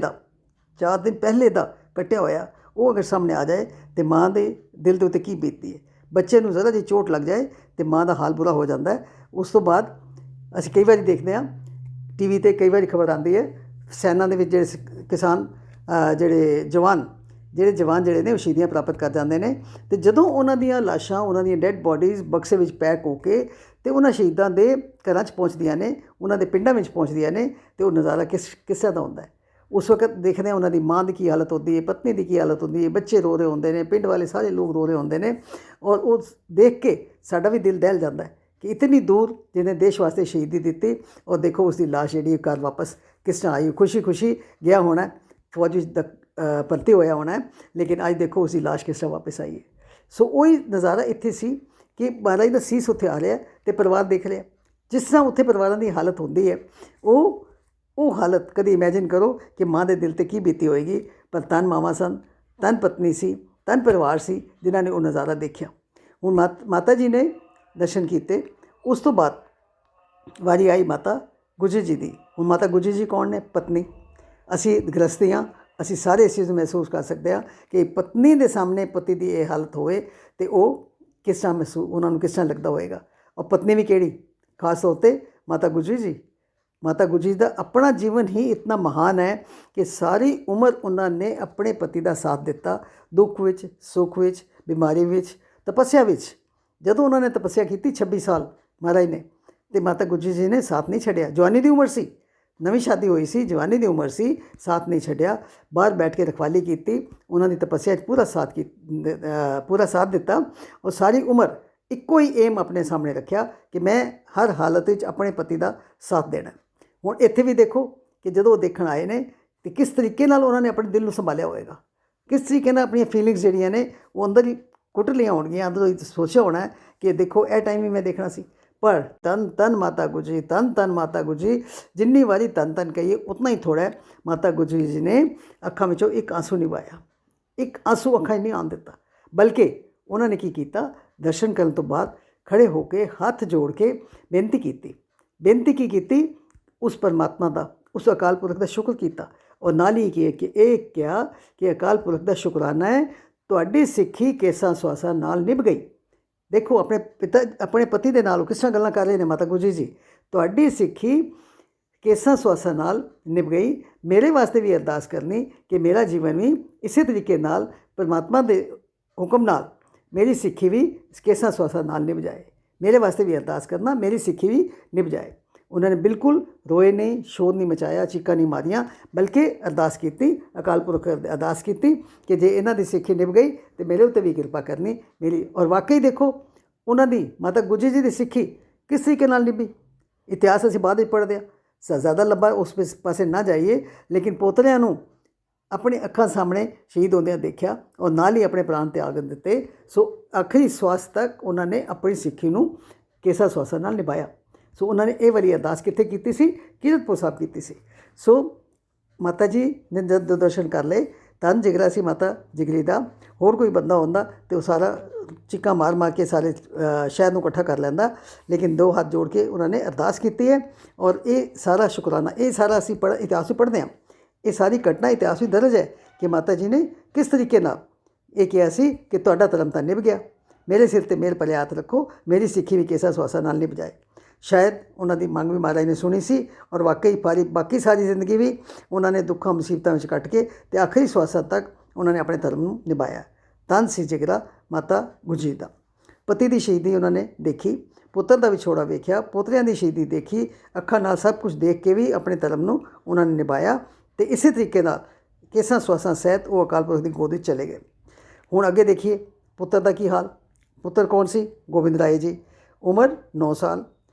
ਦਾ ਕੱਟਿਆ ਹੋਇਆ, ਉਹ ਅਗਰ ਸਾਹਮਣੇ ਆ ਜਾਏ ਤੇ ਮਾਂ ਦੇ ਦਿਲ ਦੇ ਉੱਤੇ ਕੀ ਬੀਤਦੀ ਹੈ। ਬੱਚੇ ਨੂੰ ਜ਼ਰਾ ਜਿਹੀ ਚੋਟ ਲੱਗ ਜਾਏ ਤੇ ਮਾਂ ਦਾ ਹਾਲ ਬੁਰਾ ਹੋ ਜਾਂਦਾ ਹੈ। ਉਸ ਤੋਂ ਬਾਅਦ ਅਸੀਂ ਕਈ ਵਾਰੀ ਦੇਖਦੇ ਹਾਂ TV 'ਤੇ ਕਈ ਵਾਰੀ ਖਬਰ ਆਉਂਦੀ ਹੈ ਸੈਨਾ ਦੇ ਵਿੱਚ ਜਿਹੜੇ ਕਿਸਾਨ ਜਿਹੜੇ ਜਵਾਨ ਜਿਹੜੇ ਨੇ ਉਹ ਸ਼ਹੀਦੀਆਂ ਪ੍ਰਾਪਤ ਕਰ ਜਾਂਦੇ ਨੇ ਤੇ ਜਦੋਂ ਉਹਨਾਂ ਦੀਆਂ ਲਾਸ਼ਾਂ, ਉਹਨਾਂ ਦੀਆਂ ਡੈੱਡ ਬੋਡੀਜ਼ ਬਕਸੇ ਵਿੱਚ ਪੈਕ ਹੋ ਕੇ ਤੇ ਉਹਨਾਂ ਸ਼ਹੀਦਾਂ ਦੇ ਘਰਾਂ 'ਚ ਪਹੁੰਚਦੀਆਂ ਨੇ, ਉਹਨਾਂ ਦੇ ਪਿੰਡਾਂ ਵਿੱਚ ਪਹੁੰਚਦੀਆਂ ਨੇ ਤੇ ਉਹ ਨਜ਼ਾਰਾ ਕਿਸ ਤਰ੍ਹਾਂ ਦਾ ਹੁੰਦਾ ਹੈ। ਉਸ ਵਕਤ ਦੇਖਦੇ ਹਾਂ ਉਹਨਾਂ ਦੀ ਮਾਂ ਦੀ ਕੀ ਹਾਲਤ ਹੁੰਦੀ ਹੈ, ਪਤਨੀ ਦੀ ਕੀ ਹਾਲਤ ਹੁੰਦੀ ਹੈ, ਬੱਚੇ ਰੋ ਰਹੇ ਹੁੰਦੇ ਨੇ, ਪਿੰਡ ਵਾਲੇ ਸਾਰੇ ਲੋਕ ਰੋ ਰਹੇ ਹੁੰਦੇ ਨੇ ਔਰ ਉਹ ਦੇਖ ਕੇ ਸਾਡਾ ਵੀ ਦਿਲ ਦਹਿਲ ਜਾਂਦਾ ਹੈ ਕਿ ਇਤਨੀ ਦੂਰ ਜਿਹਨੇ ਦੇਸ਼ ਵਾਸਤੇ ਸ਼ਹੀਦੀ ਦਿੱਤੀ ਔਰ ਦੇਖੋ ਉਸ ਦੀ ਲਾਸ਼ ਜਿਹੜੀ ਘਰ ਵਾਪਸ ਕਿਸ ਤਰ੍ਹਾਂ ਆਈ। ਖੁਸ਼ੀ ਗਿਆ ਹੋਣਾ, ਫੌਜ ਵਿੱਚ ਭਰਤੀ ਹੋਇਆ ਹੋਣਾ, ਲੇਕਿਨ ਅੱਜ ਦੇਖੋ ਉਸ ਦੀ ਲਾਸ਼ ਕਿਸ ਤਰ੍ਹਾਂ ਵਾਪਸ ਆਈ ਹੈ। ਸੋ ਉਹੀ ਨਜ਼ਾਰਾ ਇੱਥੇ ਸੀ ਕਿ ਮਹਾਰਾਜ ਦਾ ਸੀਸ ਉੱਥੇ ਆ ਰਿਹਾ ਤੇ ਪਰਿਵਾਰ ਦੇਖ ਰਿਹਾ। ਜਿਸ ਤਰ੍ਹਾਂ ਉੱਥੇ ਪਰਿਵਾਰਾਂ ਦੀ ਹਾਲਤ ਹੁੰਦੀ ਹੈ ਉਹ ਹਾਲਤ ਕਦੀ ਇਮੈਜਿਨ ਕਰੋ ਕਿ ਮਾਂ ਦੇ ਦਿਲ 'ਤੇ ਕੀ ਬੀਤੀ ਹੋਏਗੀ। ਪਰ ਤਨ ਮਾਵਾਂ ਸਨ, ਤਨ ਪਤਨੀ ਸੀ, ਤਨ ਪਰਿਵਾਰ ਸੀ ਜਿਨ੍ਹਾਂ ਨੇ ਉਹ ਨਜ਼ਾਰਾ ਦੇਖਿਆ। ਹੁਣ ਮਾਤਾ ਜੀ ਨੇ ਦਰਸ਼ਨ ਕੀਤੇ। ਉਸ ਤੋਂ ਬਾਅਦ ਵਾਰੀ ਆਈ ਮਾਤਾ ਗੁਜਰ ਜੀ ਦੀ। ਹੁਣ ਮਾਤਾ ਗੁਜਰ ਜੀ ਕੌਣ ਨੇ? ਪਤਨੀ। ਅਸੀਂ ਗ੍ਰਸਤੀ ਹਾਂ, ਅਸੀਂ ਸਾਰੇ ਇਸ ਚੀਜ਼ ਨੂੰ ਮਹਿਸੂਸ ਕਰ ਸਕਦੇ ਹਾਂ ਕਿ ਪਤਨੀ ਦੇ ਸਾਹਮਣੇ ਪਤੀ ਦੀ ਇਹ ਹਾਲਤ ਹੋਵੇ ਤੇ ਉਹ ਕਿਸ ਤਰ੍ਹਾਂ ਉਹਨਾਂ ਨੂੰ ਕਿਸ ਤਰ੍ਹਾਂ ਲੱਗਦਾ ਹੋਏਗਾ। ਔਰ ਪਤਨੀ ਵੀ ਕਿਹੜੀ, ਖਾਸ ਤੌਰ 'ਤੇ ਮਾਤਾ ਗੁਜਰੀ ਜੀ। ਮਾਤਾ ਗੁਜਰੀ ਦਾ ਆਪਣਾ ਜੀਵਨ ਹੀ ਇਤਨਾ ਮਹਾਨ ਹੈ ਕਿ ਸਾਰੀ ਉਮਰ ਉਹਨਾਂ ਨੇ ਆਪਣੇ ਪਤੀ ਦਾ ਸਾਥ ਦਿੱਤਾ, ਦੁੱਖ ਵਿੱਚ, ਸੁੱਖ ਵਿੱਚ, ਬਿਮਾਰੀ ਵਿੱਚ, ਤਪੱਸਿਆ ਵਿੱਚ। ਜਦੋਂ ਉਹਨਾਂ ਨੇ ਤਪੱਸਿਆ ਕੀਤੀ 26 ਸਾਲ ਮਹਾਰਾਜ ਨੇ, ਤੇ ਮਾਤਾ ਗੁਜਰੀ ਜੀ ਨੇ ਸਾਥ ਨਹੀਂ ਛੱਡਿਆ। ਜਵਾਨੀ ਦੀ ਉਮਰ ਸੀ, ਨਵੀਂ ਸ਼ਾਦੀ ਹੋਈ ਸੀ, ਜਵਾਨੀ ਦੀ ਉਮਰ ਸੀ, ਸਾਥ ਨਹੀਂ ਛੱਡਿਆ। ਬਾਹਰ ਬੈਠ ਕੇ ਰਖਵਾਲੀ ਕੀਤੀ, ਉਹਨਾਂ ਦੀ ਤਪੱਸਿਆ 'ਚ ਪੂਰਾ ਸਾਥ ਦਿੱਤਾ ਔਰ ਸਾਰੀ ਉਮਰ ਇੱਕੋ ਹੀ ਏਮ ਆਪਣੇ ਸਾਹਮਣੇ ਰੱਖਿਆ ਕਿ ਮੈਂ ਹਰ ਹਾਲਤ ਵਿੱਚ ਆਪਣੇ ਪਤੀ ਦਾ ਸਾਥ ਦੇਣਾ। ਹੁਣ ਇੱਥੇ ਵੀ ਦੇਖੋ ਕਿ ਜਦੋਂ ਉਹ ਦੇਖਣ ਆਏ ਨੇ ਤੇ ਕਿਸ ਤਰੀਕੇ ਨਾਲ ਉਹਨਾਂ ਨੇ ਆਪਣੇ ਦਿਲ ਨੂੰ ਸੰਭਾਲਿਆ ਹੋਏਗਾ, ਕਿਸ ਤਰੀਕੇ ਨਾਲ ਆਪਣੀਆਂ ਫੀਲਿੰਗਸ ਜਿਹੜੀਆਂ ਨੇ ਉਹ ਅੰਦਰ ਹੀ ਕੁੱਟ ਲਈਆਂ ਹੋਣਗੀਆਂ, ਅੰਦਰੋਂ ਹੀ ਸੋਚਿਆ ਹੋਣਾ ਕਿ ਦੇਖੋ ਇਹ ਟਾਈਮ ਵੀ ਮੈਂ ਦੇਖਣਾ ਸੀ। ਪਰ ਤਨ ਮਾਤਾ ਗੁਜਰੀ, ਤਨ ਮਾਤਾ ਗੁਜਰੀ, ਜਿੰਨੀ ਵਾਰੀ ਤਨ ਕਹੀਏ ਉਤਨਾ ਹੀ ਥੋੜ੍ਹਾ ਹੈ। ਮਾਤਾ ਗੁਜਰੀ ਜੀ ਨੇ ਅੱਖਾਂ ਵਿੱਚੋਂ ਇੱਕ ਆਂਸੂ ਨਹੀਂ ਵਹਾਇਆ, ਇੱਕ ਆਂਸੂ ਅੱਖਾਂ 'ਚ ਨਹੀਂ ਆਉਣ ਦਿੱਤਾ, ਬਲਕਿ ਉਹਨਾਂ ਨੇ ਕੀ ਕੀਤਾ, ਦਰਸ਼ਨ ਕਰਨ ਤੋਂ ਬਾਅਦ ਖੜੇ ਹੋ ਕੇ ਹੱਥ ਜੋੜ ਕੇ ਬੇਨਤੀ ਕੀ ਕੀਤੀ, ਉਸ ਪਰਮਾਤਮਾ ਦਾ, ਉਸ ਅਕਾਲ ਪੁਰਖ ਦਾ ਸ਼ੁਕਰ ਕੀਤਾ ਔਰ ਨਾਲ ਹੀ ਕਿਹਾ ਕਿ ਅਕਾਲ ਪੁਰਖ ਦਾ ਸ਼ੁਕਰਾਨਾ ਹੈ ਤੁਹਾਡੀ ਸਿੱਖੀ ਕੇਸਾਂ ਸੁਆਸਾਂ ਨਾਲ ਨਿਭ ਗਈ। ਦੇਖੋ ਆਪਣੇ ਪਤੀ ਦੇ ਨਾਲ ਕਿਸ ਤਰ੍ਹਾਂ ਗੱਲਾਂ ਕਰ ਰਹੇ ਨੇ ਮਾਤਾ ਗੁਜਰੀ ਜੀ। ਤੁਹਾਡੀ ਸਿੱਖੀ ਕੇਸਾਂ ਸੁਆਸਾਂ ਨਾਲ ਨਿਭ ਗਈ। ਮੇਰੇ ਵਾਸਤੇ ਵੀ ਅਰਦਾਸ ਕਰਨੀ ਕਿ ਮੇਰਾ ਜੀਵਨ ਵੀ ਇਸੇ ਤਰੀਕੇ ਨਾਲ ਪਰਮਾਤਮਾ ਦੇ ਹੁਕਮ ਨਾਲ ਮੇਰੀ ਸਿੱਖੀ ਵੀ ਕੇਸਾਂ ਸੁਆਸਾਂ ਨਾਲ ਨਿਭ ਜਾਏ। ਮੇਰੇ ਵਾਸਤੇ ਵੀ ਅਰਦਾਸ ਕਰਨਾ, ਮੇਰੀ ਸਿੱਖੀ ਵੀ ਨਿਭ ਜਾਏ। ਉਹਨਾਂ ਨੇ ਬਿਲਕੁਲ ਰੋਏ ਨਹੀਂ, ਸ਼ੋਰ ਨਹੀਂ ਮਚਾਇਆ, ਚੀਕਾਂ ਨਹੀਂ ਮਾਰੀਆਂ, ਬਲਕਿ ਅਰਦਾਸ ਕੀਤੀ, ਅਕਾਲ ਪੁਰਖ ਅਰਦਾਸ ਕੀਤੀ ਕਿ ਜੇ ਇਹਨਾਂ ਦੀ ਸਿੱਖੀ ਨਿਭ ਗਈ ਤੇ ਮੇਰੇ ਉੱਤੇ ਵੀ ਕਿਰਪਾ ਕਰਨੀ ਮੇਰੀ। ਔਰ ਵਾਕਈ ਦੇਖੋ ਉਹਨਾਂ ਦੀ ਮਾਤਾ ਗੁਜਰੀ ਜੀ ਦੀ ਸਿੱਖੀ ਕਿਸ ਤਰੀਕੇ ਨਾਲ ਨਿਭੀ। ਇਤਿਹਾਸ ਅਸੀਂ ਬਾਅਦ ਵਿੱਚ ਪੜ੍ਹਦੇ ਹਾਂ, ਜ਼ਿਆਦਾ ਲੰਬਾ ਉਸ ਪਾਸੇ ਨਾ ਜਾਈਏ, ਲੇਕਿਨ ਪੋਤਰਿਆਂ ਨੂੰ ਆਪਣੇ ਅੱਖਾਂ ਸਾਹਮਣੇ ਸ਼ਹੀਦ ਹੁੰਦਿਆਂ ਦੇਖਿਆ ਔਰ ਨਾਲ ਹੀ ਆਪਣੇ ਪ੍ਰਾਣ ਤਿਆਗ ਦਿੱਤੇ। ਸੋ ਆਖਰੀ ਸਵਾਸ ਤੱਕ ਉਹਨਾਂ ਨੇ ਆਪਣੀ ਸਿੱਖੀ ਨੂੰ ਕੇਸਾਂ ਸੁਆਸਾਂ ਨਾਲ ਨਿਭਾਇਆ। ਸੋ ਉਹਨਾਂ ਨੇ ਇਹ ਵਾਲੀ ਅਰਦਾਸ ਕਿੱਥੇ ਕੀਤੀ ਸੀ? ਕੀਰਤਪੁਰ ਸਾਹਿਬ ਕੀਤੀ ਸੀ। ਸੋ ਮਾਤਾ ਜੀ ਨੇ ਜਦ ਦਰਸ਼ਨ ਕਰ ਲਏ, ਧੰਨ ਜਿਗਰਾ ਸੀ ਮਾਤਾ ਜਿਗਰੀ ਦਾ। ਹੋਰ ਕੋਈ ਬੰਦਾ ਹੁੰਦਾ ਤੇ ਉਹ ਸਾਰਾ ਚੀਕਾਂ ਮਾਰ ਕੇ ਸਾਰੇ ਸ਼ਹਿਰ ਨੂੰ ਇਕੱਠਾ ਕਰ ਲੈਂਦਾ, ਲੇਕਿਨ 2 ਹੱਥ ਜੋੜ ਕੇ ਉਹਨਾਂ ਨੇ ਅਰਦਾਸ ਕੀਤੀ ਹੈ। ਔਰ ਇਹ ਸਾਰਾ ਸ਼ੁਕਰਾਨਾ, ਇਹ ਸਾਰਾ ਅਸੀਂ ਇਤਿਹਾਸ ਵੀ ਪੜ੍ਹਦੇ ਹਾਂ, ਇਹ ਸਾਰੀ ਘਟਨਾ ਇਤਿਹਾਸ ਵਿੱਚ ਦਰਜ ਹੈ ਕਿ ਮਾਤਾ ਜੀ ਨੇ ਕਿਸ ਤਰੀਕੇ ਨਾਲ ਇਹ ਕਿਹਾ ਸੀ ਕਿ ਤੁਹਾਡਾ ਧਰਮ ਤਾਂ ਨਿਭ ਗਿਆ, ਮੇਰੇ ਸਿਰ 'ਤੇ ਮਿਹਰ ਭਰੇ ਹੱਥ ਰੱਖੋ, ਮੇਰੀ ਸਿੱਖੀ ਵੀ ਕੇਸਾਂ ਸੁਆਸਾਂ ਨਾਲ ਨਿਭ ਜਾਏ। ਸ਼ਾਇਦ ਉਹਨਾਂ ਦੀ ਮੰਗ ਵੀ ਮਹਾਰਾਜ ਨੇ ਸੁਣੀ ਸੀ ਔਰ ਵਾਕਈ ਬਾਕੀ ਸਾਰੀ ਜ਼ਿੰਦਗੀ ਵੀ ਉਹਨਾਂ ਨੇ ਦੁੱਖਾਂ ਮੁਸੀਬਤਾਂ ਵਿੱਚ ਕੱਟ ਕੇ ਤੇ ਆਖਰੀ ਸਵਾਸਾਂ ਤੱਕ ਉਹਨਾਂ ਨੇ ਆਪਣੇ ਧਰਮ ਨੂੰ ਨਿਭਾਇਆ। ਧੰਨ ਸੀ ਜਿਗਰਾ ਮਾਤਾ ਗੁਜਰੀ ਦਾ। ਪਤੀ ਦੀ ਸ਼ਹੀਦੀ ਉਹਨਾਂ ਨੇ ਦੇਖੀ, ਪੁੱਤਰ ਦਾ ਵਿਛੋੜਾ ਵੇਖਿਆ, ਪੋਤਰਿਆਂ ਦੀ ਸ਼ਹੀਦੀ ਦੇਖੀ, ਅੱਖਾਂ ਨਾਲ ਸਭ ਕੁਝ ਦੇਖ ਕੇ ਵੀ ਆਪਣੇ ਧਰਮ ਨੂੰ ਉਹਨਾਂ ਨੇ ਨਿਭਾਇਆ ਤੇ ਇਸੇ ਤਰੀਕੇ ਨਾਲ ਕੇਸਾਂ ਸਵਾਸਾਂ ਸਹਿਤ ਉਹ ਅਕਾਲ ਪੁਰਖ ਦੀ ਗੋਦ ਵਿੱਚ ਚਲੇ ਗਏ। ਹੁਣ ਅੱਗੇ ਦੇਖੀਏ ਪੁੱਤਰ ਦਾ ਕੀ ਹਾਲ। ਪੁੱਤਰ ਕੌਣ ਸੀ? ਗੋਬਿੰਦ ਰਾਏ ਜੀ। ਉਮਰ 9 ਸਾਲ।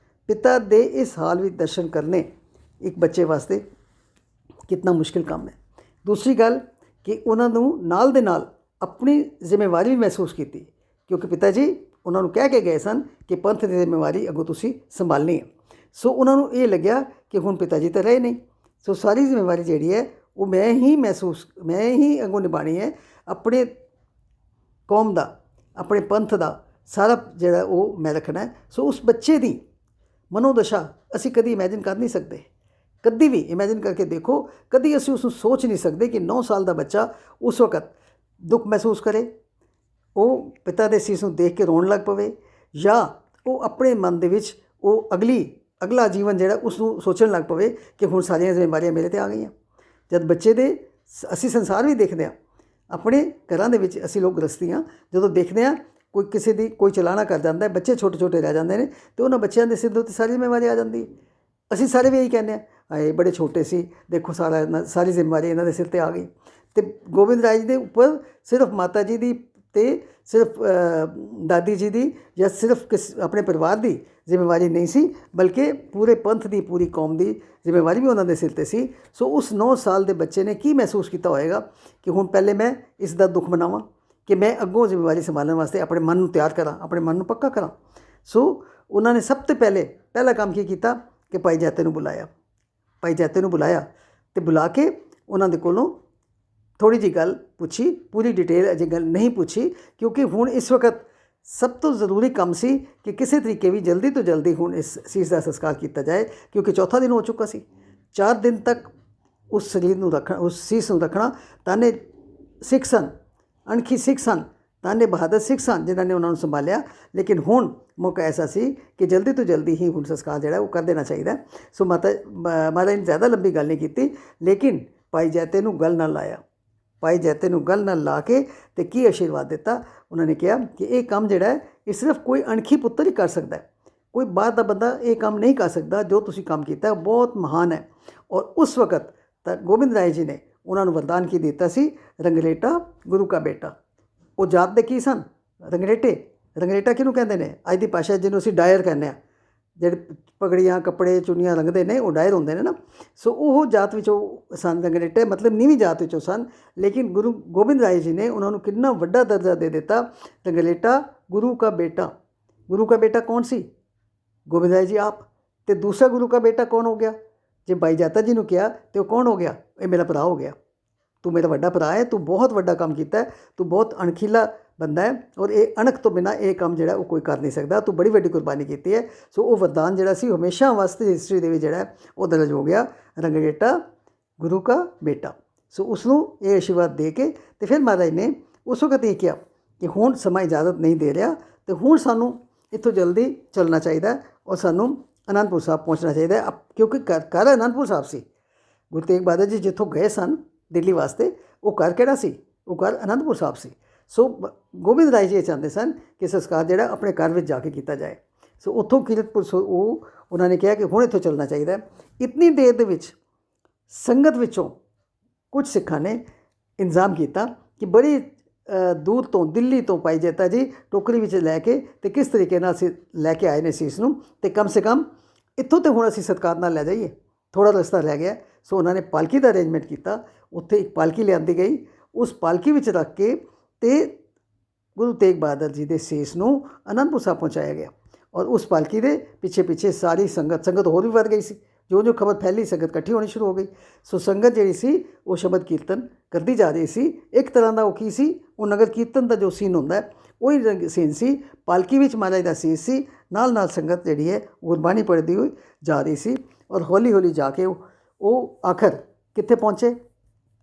ਪਿਤਾ ਦੇ ਇਸ ਹਾਲ ਵਿੱਚ ਦਰਸ਼ਨ ਕਰਨੇ ਇੱਕ ਬੱਚੇ ਵਾਸਤੇ ਕਿੰਨਾ ਮੁਸ਼ਕਿਲ ਕੰਮ ਹੈ। ਦੂਸਰੀ ਗੱਲ ਕਿ ਉਹਨਾਂ ਨੂੰ ਨਾਲ ਦੇ ਨਾਲ ਆਪਣੀ ਜ਼ਿੰਮੇਵਾਰੀ ਵੀ ਮਹਿਸੂਸ ਕੀਤੀ, ਕਿਉਂਕਿ ਪਿਤਾ ਜੀ ਉਹਨਾਂ ਨੂੰ ਕਹਿ ਕੇ ਗਏ ਸਨ ਕਿ ਪੰਥ ਦੀ ਜ਼ਿੰਮੇਵਾਰੀ ਅੱਗੋਂ ਤੁਸੀਂ ਸੰਭਾਲਣੀ ਹੈ। ਸੋ ਉਹਨਾਂ ਨੂੰ ਇਹ ਲੱਗਿਆ ਕਿ ਹੁਣ ਪਿਤਾ ਜੀ ਤਾਂ ਰਹੇ ਨਹੀਂ, ਸੋ ਸਾਰੀ ਜ਼ਿੰਮੇਵਾਰੀ ਜਿਹੜੀ ਹੈ ਉਹ ਮੈਂ ਹੀ ਅੱਗੋਂ ਨਿਭਾਉਣੀ ਹੈ। ਆਪਣੇ ਕੌਮ ਦਾ, ਆਪਣੇ ਪੰਥ ਦਾ ਸਾਰਾ ਜਿਹੜਾ ਉਹ ਮੈਂ ਰੱਖਣਾ ਹੈ। ਸੋ ਉਸ ਬੱਚੇ ਦੀ ਮਨੋਦਸ਼ਾ ਅਸੀਂ ਕਦੀ ਇਮੈਜਿਨ ਕਰ ਨਹੀਂ ਸਕਦੇ। ਕਦੀ ਵੀ ਇਮੈਜਿਨ ਕਰਕੇ ਦੇਖੋ, ਕਦੀ ਅਸੀਂ ਉਸ ਨੂੰ ਸੋਚ ਨਹੀਂ ਸਕਦੇ ਕਿ 9 ਸਾਲ ਦਾ ਬੱਚਾ ਉਸ ਵਕਤ ਦੁੱਖ ਮਹਿਸੂਸ ਕਰੇ, ਉਹ ਪਿਤਾ ਦੇ ਸੀਸ ਨੂੰ ਦੇਖ ਕੇ ਰੋਣ ਲੱਗ ਪਵੇ, ਜਾਂ ਉਹ ਆਪਣੇ ਮਨ ਦੇ ਵਿੱਚ ਉਹ ਅਗਲਾ ਜੀਵਨ ਜਿਹੜਾ ਉਸ ਨੂੰ ਸੋਚਣ ਲੱਗ ਪਵੇ ਕਿ ਹੁਣ ਸਾਰੀਆਂ ਜ਼ਿੰਮੇਵਾਰੀਆਂ ਮੇਰੇ 'ਤੇ ਆ ਗਈਆਂ। ਜਦ ਬੱਚੇ ਦੇ ਅਸੀਂ ਸੰਸਾਰ ਵੀ ਦੇਖਦੇ ਹਾਂ, ਆਪਣੇ ਘਰਾਂ ਦੇ ਵਿੱਚ ਅਸੀਂ ਲੋਕ ਗ੍ਰਸਤੀ ਹਾਂ, ਜਦੋਂ ਦੇਖਦੇ ਹਾਂ ਕੋਈ ਕਿਸੇ ਦੀ ਕੋਈ ਚਲਾਣਾ ਕਰ ਜਾਂਦਾ, ਬੱਚੇ ਛੋਟੇ ਛੋਟੇ ਰਹਿ ਜਾਂਦੇ ਨੇ ਅਤੇ ਉਹਨਾਂ ਬੱਚਿਆਂ ਦੇ ਸਿਰ ਦੇ ਉੱਤੇ ਸਾਰੀ ਜ਼ਿੰਮੇਵਾਰੀ ਆ ਜਾਂਦੀ। ਅਸੀਂ ਸਾਰੇ ਵੀ ਇਹੀ ਕਹਿੰਦੇ ਹਾਂ, ਹਾਏ ਬੜੇ ਛੋਟੇ ਸੀ, ਦੇਖੋ ਸਾਰੀ ਜ਼ਿੰਮੇਵਾਰੀ ਇਹਨਾਂ ਦੇ ਸਿਰ 'ਤੇ ਆ ਗਈ। ਅਤੇ ਗੋਬਿੰਦ ਰਾਏ ਜੀ ਦੇ ਉੱਪਰ ਸਿਰਫ ਮਾਤਾ ਜੀ ਦੀ ਅਤੇ ਸਿਰਫ ਦਾਦੀ ਜੀ ਦੀ ਜਾਂ ਸਿਰਫ ਆਪਣੇ ਪਰਿਵਾਰ ਦੀ ਜ਼ਿੰਮੇਵਾਰੀ ਨਹੀਂ ਸੀ, ਬਲਕਿ ਪੂਰੇ ਪੰਥ ਦੀ, ਪੂਰੀ ਕੌਮ ਦੀ ਜ਼ਿੰਮੇਵਾਰੀ ਵੀ ਉਹਨਾਂ ਦੇ ਸਿਰ 'ਤੇ ਸੀ। ਸੋ ਉਸ 9 ਸਾਲ ਦੇ ਬੱਚੇ ਨੇ ਕੀ ਮਹਿਸੂਸ ਕੀਤਾ ਹੋਏਗਾ ਕਿ ਹੁਣ ਪਹਿਲੇ ਮੈਂ ਇਸ ਦਾ ਦੁੱਖ ਮਨਾਵਾਂ, ਕਿ ਮੈਂ ਅੱਗੋਂ ਜ਼ਿੰਮੇਵਾਰੀ ਸੰਭਾਲਣ ਵਾਸਤੇ ਆਪਣੇ ਮਨ ਨੂੰ ਤਿਆਰ ਕਰਾਂ, ਆਪਣੇ ਮਨ ਨੂੰ ਪੱਕਾ ਕਰਾਂ। ਸੋ ਉਹਨਾਂ ਨੇ ਸਭ ਤੋਂ ਪਹਿਲਾ ਕੰਮ ਕੀ ਕੀਤਾ ਕਿ ਭਾਈ ਜੈਤੇ ਨੂੰ ਬੁਲਾਇਆ। ਭਾਈ ਜੈਤੇ ਨੂੰ ਬੁਲਾਇਆ ਅਤੇ ਬੁਲਾ ਕੇ ਉਹਨਾਂ ਦੇ ਕੋਲੋਂ ਥੋੜ੍ਹੀ ਜਿਹੀ ਗੱਲ ਪੁੱਛੀ, ਪੂਰੀ ਡਿਟੇਲ ਅਜੇ ਗੱਲ ਨਹੀਂ ਪੁੱਛੀ, ਕਿਉਂਕਿ ਹੁਣ ਇਸ ਵਕਤ ਸਭ ਤੋਂ ਜ਼ਰੂਰੀ ਕੰਮ ਸੀ ਕਿ ਕਿਸੇ ਤਰੀਕੇ ਵੀ ਜਲਦੀ ਤੋਂ ਜਲਦੀ ਹੁਣ ਇਸ ਸੀਸ ਦਾ ਸੰਸਕਾਰ ਕੀਤਾ ਜਾਏ, ਕਿਉਂਕਿ ਚੌਥਾ ਦਿਨ ਹੋ ਚੁੱਕਾ ਸੀ। 4 ਦਿਨ ਤੱਕ ਉਸ ਸਰੀਰ ਨੂੰ ਰੱਖਣਾ, ਉਸ ਸੀਸ ਨੂੰ ਰੱਖਣਾ। ਤਾਨੇ ਸਿੱਖ ਸਨ, ਅਣਖੀ ਸਿੱਖ ਸਨ, ਤਾਨੇ ਬਹਾਦਰ ਸਿੱਖ ਸਨ ਜਿਨ੍ਹਾਂ ਨੇ ਉਹਨਾਂ ਨੂੰ ਸੰਭਾਲਿਆ, ਲੇਕਿਨ ਹੁਣ ਮੌਕਾ ਐਸਾ ਸੀ ਕਿ ਜਲਦੀ ਤੋਂ ਜਲਦੀ ਹੀ ਹੁਣ ਸੰਸਕਾਰ ਜਿਹੜਾ ਉਹ ਕਰ ਦੇਣਾ ਚਾਹੀਦਾ। ਸੋ ਮਹਾਰਾਜ ਨੇ ਜ਼ਿਆਦਾ ਲੰਬੀ ਗੱਲ ਨਹੀਂ ਕੀਤੀ, ਲੇਕਿਨ ਭਾਈ ਜੈਤੇ ਨੂੰ ਗੱਲ ਨਾਲ ਲਾਇਆ। ਭਾਈ ਜੈਤੇ ਨੂੰ ਗੱਲ ਨਾਲ ਲਾ ਕੇ ਅਤੇ ਕੀ ਆਸ਼ੀਰਵਾਦ ਦਿੱਤਾ। ਉਹਨਾਂ ਨੇ ਕਿਹਾ ਕਿ ਇਹ ਕੰਮ ਜਿਹੜਾ ਹੈ ਇਹ ਸਿਰਫ ਕੋਈ ਅਣਖੀ ਪੁੱਤਰ ਹੀ ਕਰ ਸਕਦਾ ਹੈ, ਕੋਈ ਬਾਹਰ ਦਾ ਬੰਦਾ ਇਹ ਕੰਮ ਨਹੀਂ ਕਰ ਸਕਦਾ। ਜੋ ਤੁਸੀਂ ਕੰਮ ਕੀਤਾ ਉਹ ਬਹੁਤ ਮਹਾਨ ਹੈ। ਔਰ ਉਸ ਵਕਤ ਤਾਂ ਗੋਬਿੰਦ ਰਾਏ ਜੀ ਨੇ ਉਹਨਾਂ ਨੂੰ ਵਰਦਾਨ ਕੀ ਦਿੱਤਾ ਸੀ? ਰੰਗਰੇਟਾ ਗੁਰੂ ਕਾ ਬੇਟਾ। ਉਹ ਜਾਤ ਦੇ ਕੀ ਸਨ? ਰੰਗਰੇਟਾ ਕਿਹਨੂੰ ਕਹਿੰਦੇ ਨੇ? ਅੱਜ ਦੀ ਭਾਸ਼ਾ ਜਿਹਨੂੰ ਅਸੀਂ ਡਾਇਰ ਕਹਿੰਦੇ ਹਾਂ, ਜਿਹੜੇ ਪਗੜੀਆਂ, ਕੱਪੜੇ, ਚੁੰਨੀਆਂ ਰੰਗਦੇ ਨੇ, ਉਹ ਡਾਇਰ ਹੁੰਦੇ ਨੇ ਨਾ। ਸੋ ਉਹ ਜਾਤ ਵਿੱਚੋਂ ਸਨ ਰੰਗਰੇਟੇ, ਮਤਲਬ ਨੀਵੀਂ ਜਾਤ ਵਿੱਚੋਂ ਸਨ। ਲੇਕਿਨ ਗੁਰੂ ਗੋਬਿੰਦ ਰਾਏ ਜੀ ਨੇ ਉਹਨਾਂ ਨੂੰ ਕਿੰਨਾ ਵੱਡਾ ਦਰਜਾ ਦੇ ਦਿੱਤਾ, ਰੰਗਰੇਟਾ ਗੁਰੂ ਕਾ ਬੇਟਾ। ਗੁਰੂ ਕਾ ਬੇਟਾ ਕੌਣ ਸੀ? ਗੋਬਿੰਦ ਰਾਏ ਜੀ ਆਪ। ਅਤੇ ਦੂਸਰਾ ਗੁਰੂ ਕਾ ਬੇਟਾ ਕੌਣ ਹੋ ਗਿਆ? ਜੇ ਭਾਈ ਜੈਤਾ ਜੀ ਨੂੰ ਕਿਹਾ ਅਤੇ ਉਹ ਕੌਣ ਹੋ ਗਿਆ? ਇਹ ਮੇਰਾ ਭਰਾ ਹੋ ਗਿਆ। ਤੂੰ ਮੇਰਾ ਵੱਡਾ ਭਰਾ ਹੈ, ਤੂੰ ਬਹੁਤ ਵੱਡਾ ਕੰਮ ਕੀਤਾ ਹੈ, ਤੂੰ ਬਹੁਤ ਅਣਖੀਲਾ ਬੰਦਾ ਹੈ, ਔਰ ਇਹ ਅਣਖ ਤੋਂ ਬਿਨਾਂ ਇਹ ਕੰਮ ਜਿਹੜਾ ਉਹ ਕੋਈ ਕਰ ਨਹੀਂ ਸਕਦਾ। ਤੂੰ ਬੜੀ ਵੱਡੀ ਕੁਰਬਾਨੀ ਕੀਤੀ ਹੈ। ਸੋ ਉਹ ਵਰਦਾਨ ਜਿਹੜਾ ਸੀ ਹਮੇਸ਼ਾ ਵਾਸਤੇ ਹਿਸਟਰੀ ਦੇ ਵਿੱਚ ਜਿਹੜਾ ਉਹ ਦਰਜ ਹੋ ਗਿਆ, ਰੰਗਰੇਟਾ ਗੁਰੂ ਕਾ ਬੇਟਾ। ਸੋ ਉਸ ਨੂੰ ਇਹ ਆਸ਼ੀਰਵਾਦ ਦੇ ਕੇ ਅਤੇ ਫਿਰ ਮਹਾਰਾਜ ਨੇ ਉਸ ਵਕਤ ਇਹ ਕਿਹਾ ਕਿ ਹੁਣ ਸਮਾਂ ਇਜਾਜ਼ਤ ਨਹੀਂ ਦੇ ਰਿਹਾ ਅਤੇ ਹੁਣ ਸਾਨੂੰ ਇੱਥੋਂ ਜਲਦੀ ਚੱਲਣਾ ਚਾਹੀਦਾ ਔਰ ਸਾਨੂੰ ਅਨੰਦਪੁਰ ਸਾਹਿਬ ਪਹੁੰਚਣਾ ਚਾਹੀਦਾ, ਕਿਉਂਕਿ ਘਰ ਅਨੰਦਪੁਰ ਸਾਹਿਬ ਸੀ। ਗੁਰੂ ਤੇਗ ਬਹਾਦਰ ਜੀ ਜਿੱਥੋਂ ਗਏ ਸਨ ਦਿੱਲੀ ਵਾਸਤੇ, ਉਹ ਘਰ ਕਿਹੜਾ ਸੀ? ਉਹ ਘਰ ਅਨੰਦਪੁਰ ਸਾਹਿਬ ਸੀ। ਸੋ ਗੋਬਿੰਦ ਰਾਏ ਜੀ ਇਹ ਚਾਹੁੰਦੇ ਸਨ ਕਿ ਸੰਸਕਾਰ ਜਿਹੜਾ ਆਪਣੇ ਘਰ ਵਿੱਚ ਜਾ ਕੇ ਕੀਤਾ ਜਾਏ। ਸੋ ਉੱਥੋਂ ਕੀਰਤਪੁਰ ਉਹਨਾਂ ਨੇ ਕਿਹਾ ਕਿ ਹੁਣ ਇੱਥੋਂ ਚੱਲਣਾ ਚਾਹੀਦਾ। ਇਤਨੀ ਦੇਰ ਦੇ ਵਿੱਚ ਸੰਗਤ ਵਿੱਚੋਂ ਕੁਝ ਸਿੱਖਾਂ ਨੇ ਇੰਤਜ਼ਾਮ ਕੀਤਾ ਕਿ ਬੜੀ ਦੂਰ ਤੋਂ, ਦਿੱਲੀ ਤੋਂ ਭਾਈ ਜੈਤਾ ਜੀ ਟੋਕਰੀ ਵਿੱਚ ਲੈ ਕੇ ਅਤੇ ਕਿਸ ਤਰੀਕੇ ਨਾਲ ਅਸੀਂ ਲੈ ਕੇ ਆਏ ਨੇ ਸੀਸ ਨੂੰ, ਅਤੇ ਕਮ ਸੇ ਕਮ ਇੱਥੋਂ ਤਾਂ ਹੁਣ ਅਸੀਂ ਸਤਿਕਾਰ ਨਾਲ ਲੈ ਜਾਈਏ, ਥੋੜ੍ਹਾ ਰਸਤਾ ਰਹਿ ਗਿਆ। ਸੋ ਉਹਨਾਂ ਨੇ ਪਾਲਕੀ ਦਾ ਅਰੇਂਜਮੈਂਟ ਕੀਤਾ। ਉੱਥੇ ਇੱਕ ਪਾਲਕੀ ਲਿਆਂਦੀ ਗਈ, ਉਸ ਪਾਲਕੀ ਵਿੱਚ ਰੱਖ ਕੇ ਅਤੇ ਗੁਰੂ ਤੇਗ ਬਹਾਦਰ ਜੀ ਦੇ ਸੀਸ ਨੂੰ ਅਨੰਦਪੁਰ ਸਾਹਿਬ ਪਹੁੰਚਾਇਆ ਗਿਆ। ਔਰ ਉਸ ਪਾਲਕੀ ਦੇ ਪਿੱਛੇ ਪਿੱਛੇ ਸਾਰੀ ਸੰਗਤ ਹੋਰ ਵੀ ਵੱਧ ਗਈ ਸੀ। ਜੋ ਖਬਰ ਫੈਲੀ, ਸੰਗਤ ਇਕੱਠੀ ਹੋਣੀ ਸ਼ੁਰੂ ਹੋ ਗਈ। ਸੋ ਸੰਗਤ ਜਿਹੜੀ ਸੀ ਉਹ ਸ਼ਬਦ ਕੀਰਤਨ ਕਰਦੀ ਜਾ ਰਹੀ ਸੀ। ਇੱਕ ਤਰ੍ਹਾਂ ਦਾ ਉਹ ਕੀ ਸੀ, ਉਹ ਨਗਰ ਕੀਰਤਨ ਦਾ ਜੋ ਸੀਨ ਹੁੰਦਾ ਉਹੀ ਸੀਨ ਸੀ। ਪਾਲਕੀ ਵਿੱਚ ਮਹਾਰਾਜ ਦਾ ਸੀਸ ਸੀ, ਨਾਲ ਨਾਲ ਸੰਗਤ ਜਿਹੜੀ ਹੈ ਗੁਰਬਾਣੀ ਪੜ੍ਹਦੀ ਹੋਈ ਜਾ ਰਹੀ ਸੀ। ਔਰ ਹੌਲੀ ਹੌਲੀ ਜਾ ਕੇ ਉਹ ਆਖਰ ਕਿੱਥੇ ਪਹੁੰਚੇ?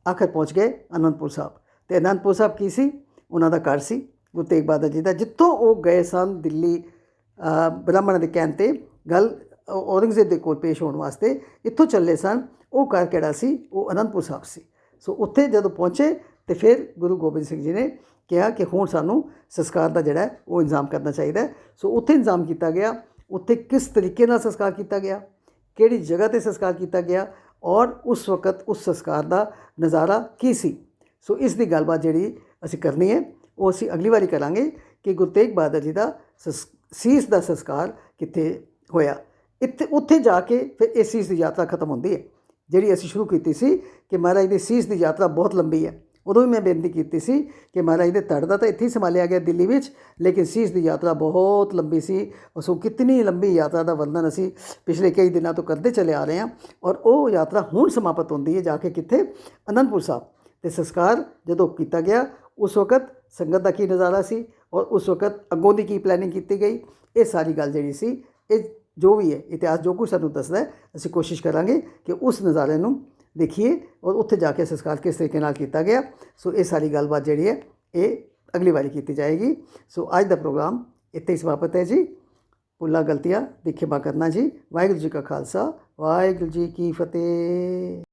ਆਖਰ ਪਹੁੰਚ ਗਏ ਅਨੰਦਪੁਰ ਸਾਹਿਬ। ਅਤੇ ਅਨੰਦਪੁਰ ਸਾਹਿਬ ਕੀ ਸੀ? ਉਹਨਾਂ ਦਾ ਘਰ ਸੀ ਗੁਰੂ ਤੇਗ ਬਹਾਦਰ ਜੀ ਦਾ, ਜਿੱਥੋਂ ਉਹ ਗਏ ਸਨ ਦਿੱਲੀ ਬ੍ਰਾਹਮਣਾਂ ਦੇ ਕਹਿਣ 'ਤੇ ਗੱਲ ਔਰੰਗਜ਼ੇਬ ਦੇ ਕੋਲ ਪੇਸ਼ ਹੋਣ ਵਾਸਤੇ। ਇੱਥੋਂ ਚੱਲੇ ਸਨ। ਉਹ ਘਰ ਕਿਹੜਾ ਸੀ? ਉਹ ਅਨੰਦਪੁਰ ਸਾਹਿਬ ਸੀ। ਸੋ ਉੱਥੇ ਜਦੋਂ ਪਹੁੰਚੇ ਅਤੇ ਫਿਰ ਗੁਰੂ ਗੋਬਿੰਦ ਸਿੰਘ ਜੀ ਨੇ ਕਿਹਾ ਕਿ ਹੁਣ ਸਾਨੂੰ ਸੰਸਕਾਰ ਦਾ ਜਿਹੜਾ ਉਹ ਇੰਤਜ਼ਾਮ ਕਰਨਾ ਚਾਹੀਦਾ। ਸੋ ਉੱਥੇ ਇੰਤਜ਼ਾਮ ਕੀਤਾ ਗਿਆ। ਉੱਥੇ ਕਿਸ ਤਰੀਕੇ ਨਾਲ ਸੰਸਕਾਰ ਕੀਤਾ ਗਿਆ, ਕਿਹੜੀ ਜਗ੍ਹਾ 'ਤੇ ਸੰਸਕਾਰ ਕੀਤਾ ਗਿਆ, ਔਰ ਉਸ ਵਕਤ ਉਸ ਸੰਸਕਾਰ ਦਾ ਨਜ਼ਾਰਾ ਕੀ ਸੀ। ਸੋ ਇਸ ਦੀ ਗੱਲਬਾਤ ਜਿਹੜੀ ਅਸੀਂ ਕਰਨੀ ਹੈ ਉਹ ਅਸੀਂ ਅਗਲੀ ਵਾਰੀ ਕਰਾਂਗੇ ਕਿ ਗੁਰੂ ਤੇਗ ਬਹਾਦਰ ਜੀ ਦਾ ਸੀਸ ਦਾ ਸੰਸਕਾਰ ਕਿੱਥੇ ਹੋਇਆ। ਉੱਥੇ ਜਾ ਕੇ ਫਿਰ ਇਸ ਸੀਸ ਦੀ ਯਾਤਰਾ ਖਤਮ ਹੁੰਦੀ ਹੈ ਜਿਹੜੀ ਅਸੀਂ ਸ਼ੁਰੂ ਕੀਤੀ ਸੀ ਕਿ ਮਹਾਰਾਜ ਦੀ ਸੀਸ ਦੀ ਯਾਤਰਾ ਬਹੁਤ ਲੰਬੀ ਹੈ। ਉਦੋਂ ਵੀ ਮੈਂ ਬੇਨਤੀ ਕੀਤੀ ਸੀ ਕਿ ਮਹਾਰਾਜ ਦੇ ਧੜ ਦਾ ਤਾਂ ਇੱਥੇ ਹੀ ਸੰਭਾਲਿਆ ਗਿਆ ਦਿੱਲੀ ਵਿੱਚ, ਲੇਕਿਨ ਸੀਸ ਦੀ ਯਾਤਰਾ ਬਹੁਤ ਲੰਬੀ ਸੀ। ਸੋ ਕਿਤਨੀ ਲੰਬੀ ਯਾਤਰਾ ਦਾ ਵਰਣਨ ਅਸੀਂ ਪਿਛਲੇ ਕਈ ਦਿਨਾਂ ਤੋਂ ਕਰਦੇ ਚਲੇ ਆ ਰਹੇ ਹਾਂ ਔਰ ਉਹ ਯਾਤਰਾ ਹੁਣ ਸਮਾਪਤ ਹੁੰਦੀ ਹੈ ਜਾ ਕੇ ਕਿੱਥੇ, ਅਨੰਦਪੁਰ ਸਾਹਿਬ। ਅਤੇ ਸੰਸਕਾਰ ਜਦੋਂ ਕੀਤਾ ਗਿਆ ਉਸ ਵਕਤ ਸੰਗਤ ਦਾ ਕੀ ਨਜ਼ਾਰਾ ਸੀ ਔਰ ਉਸ ਵਕਤ ਅੱਗੋਂ ਦੀ ਕੀ ਪਲੈਨਿੰਗ ਕੀਤੀ ਗਈ, ਇਹ ਸਾਰੀ ਗੱਲ ਜਿਹੜੀ ਸੀ, ਇਹ ਜੋ ਵੀ ਹੈ ਇਤਿਹਾਸ ਜੋ ਕੁਝ ਸਾਨੂੰ ਦੱਸਦਾ ਹੈ, ਅਸੀਂ ਕੋਸ਼ਿਸ਼ ਕਰਾਂਗੇ ਕਿ ਉਸ ਨਜ਼ਾਰੇ ਨੂੰ ਦੇਖੀਏ ਔਰ ਉੱਥੇ ਜਾ ਕੇ ਸੰਸਕਾਰ ਕਿਸ ਤਰੀਕੇ ਨਾਲ ਕੀਤਾ ਗਿਆ। ਸੋ ਇਹ ਸਾਰੀ ਗੱਲਬਾਤ ਜਿਹੜੀ ਹੈ ਇਹ ਅਗਲੀ ਵਾਰੀ ਕੀਤੀ ਜਾਏਗੀ। ਸੋ ਅੱਜ ਦਾ ਪ੍ਰੋਗਰਾਮ ਇੱਥੇ ਹੀ ਸਮਾਪਤ ਹੈ ਜੀ। ਭੁੱਲਾਂ ਗਲਤੀਆਂ ਦੀ ਖਿਮਾ ਕਰਨਾ ਜੀ। ਵਾਹਿਗੁਰੂ ਜੀ ਕਾ ਖਾਲਸਾ, ਵਾਹਿਗੁਰੂ ਜੀ ਕੀ ਫਤਿਹ।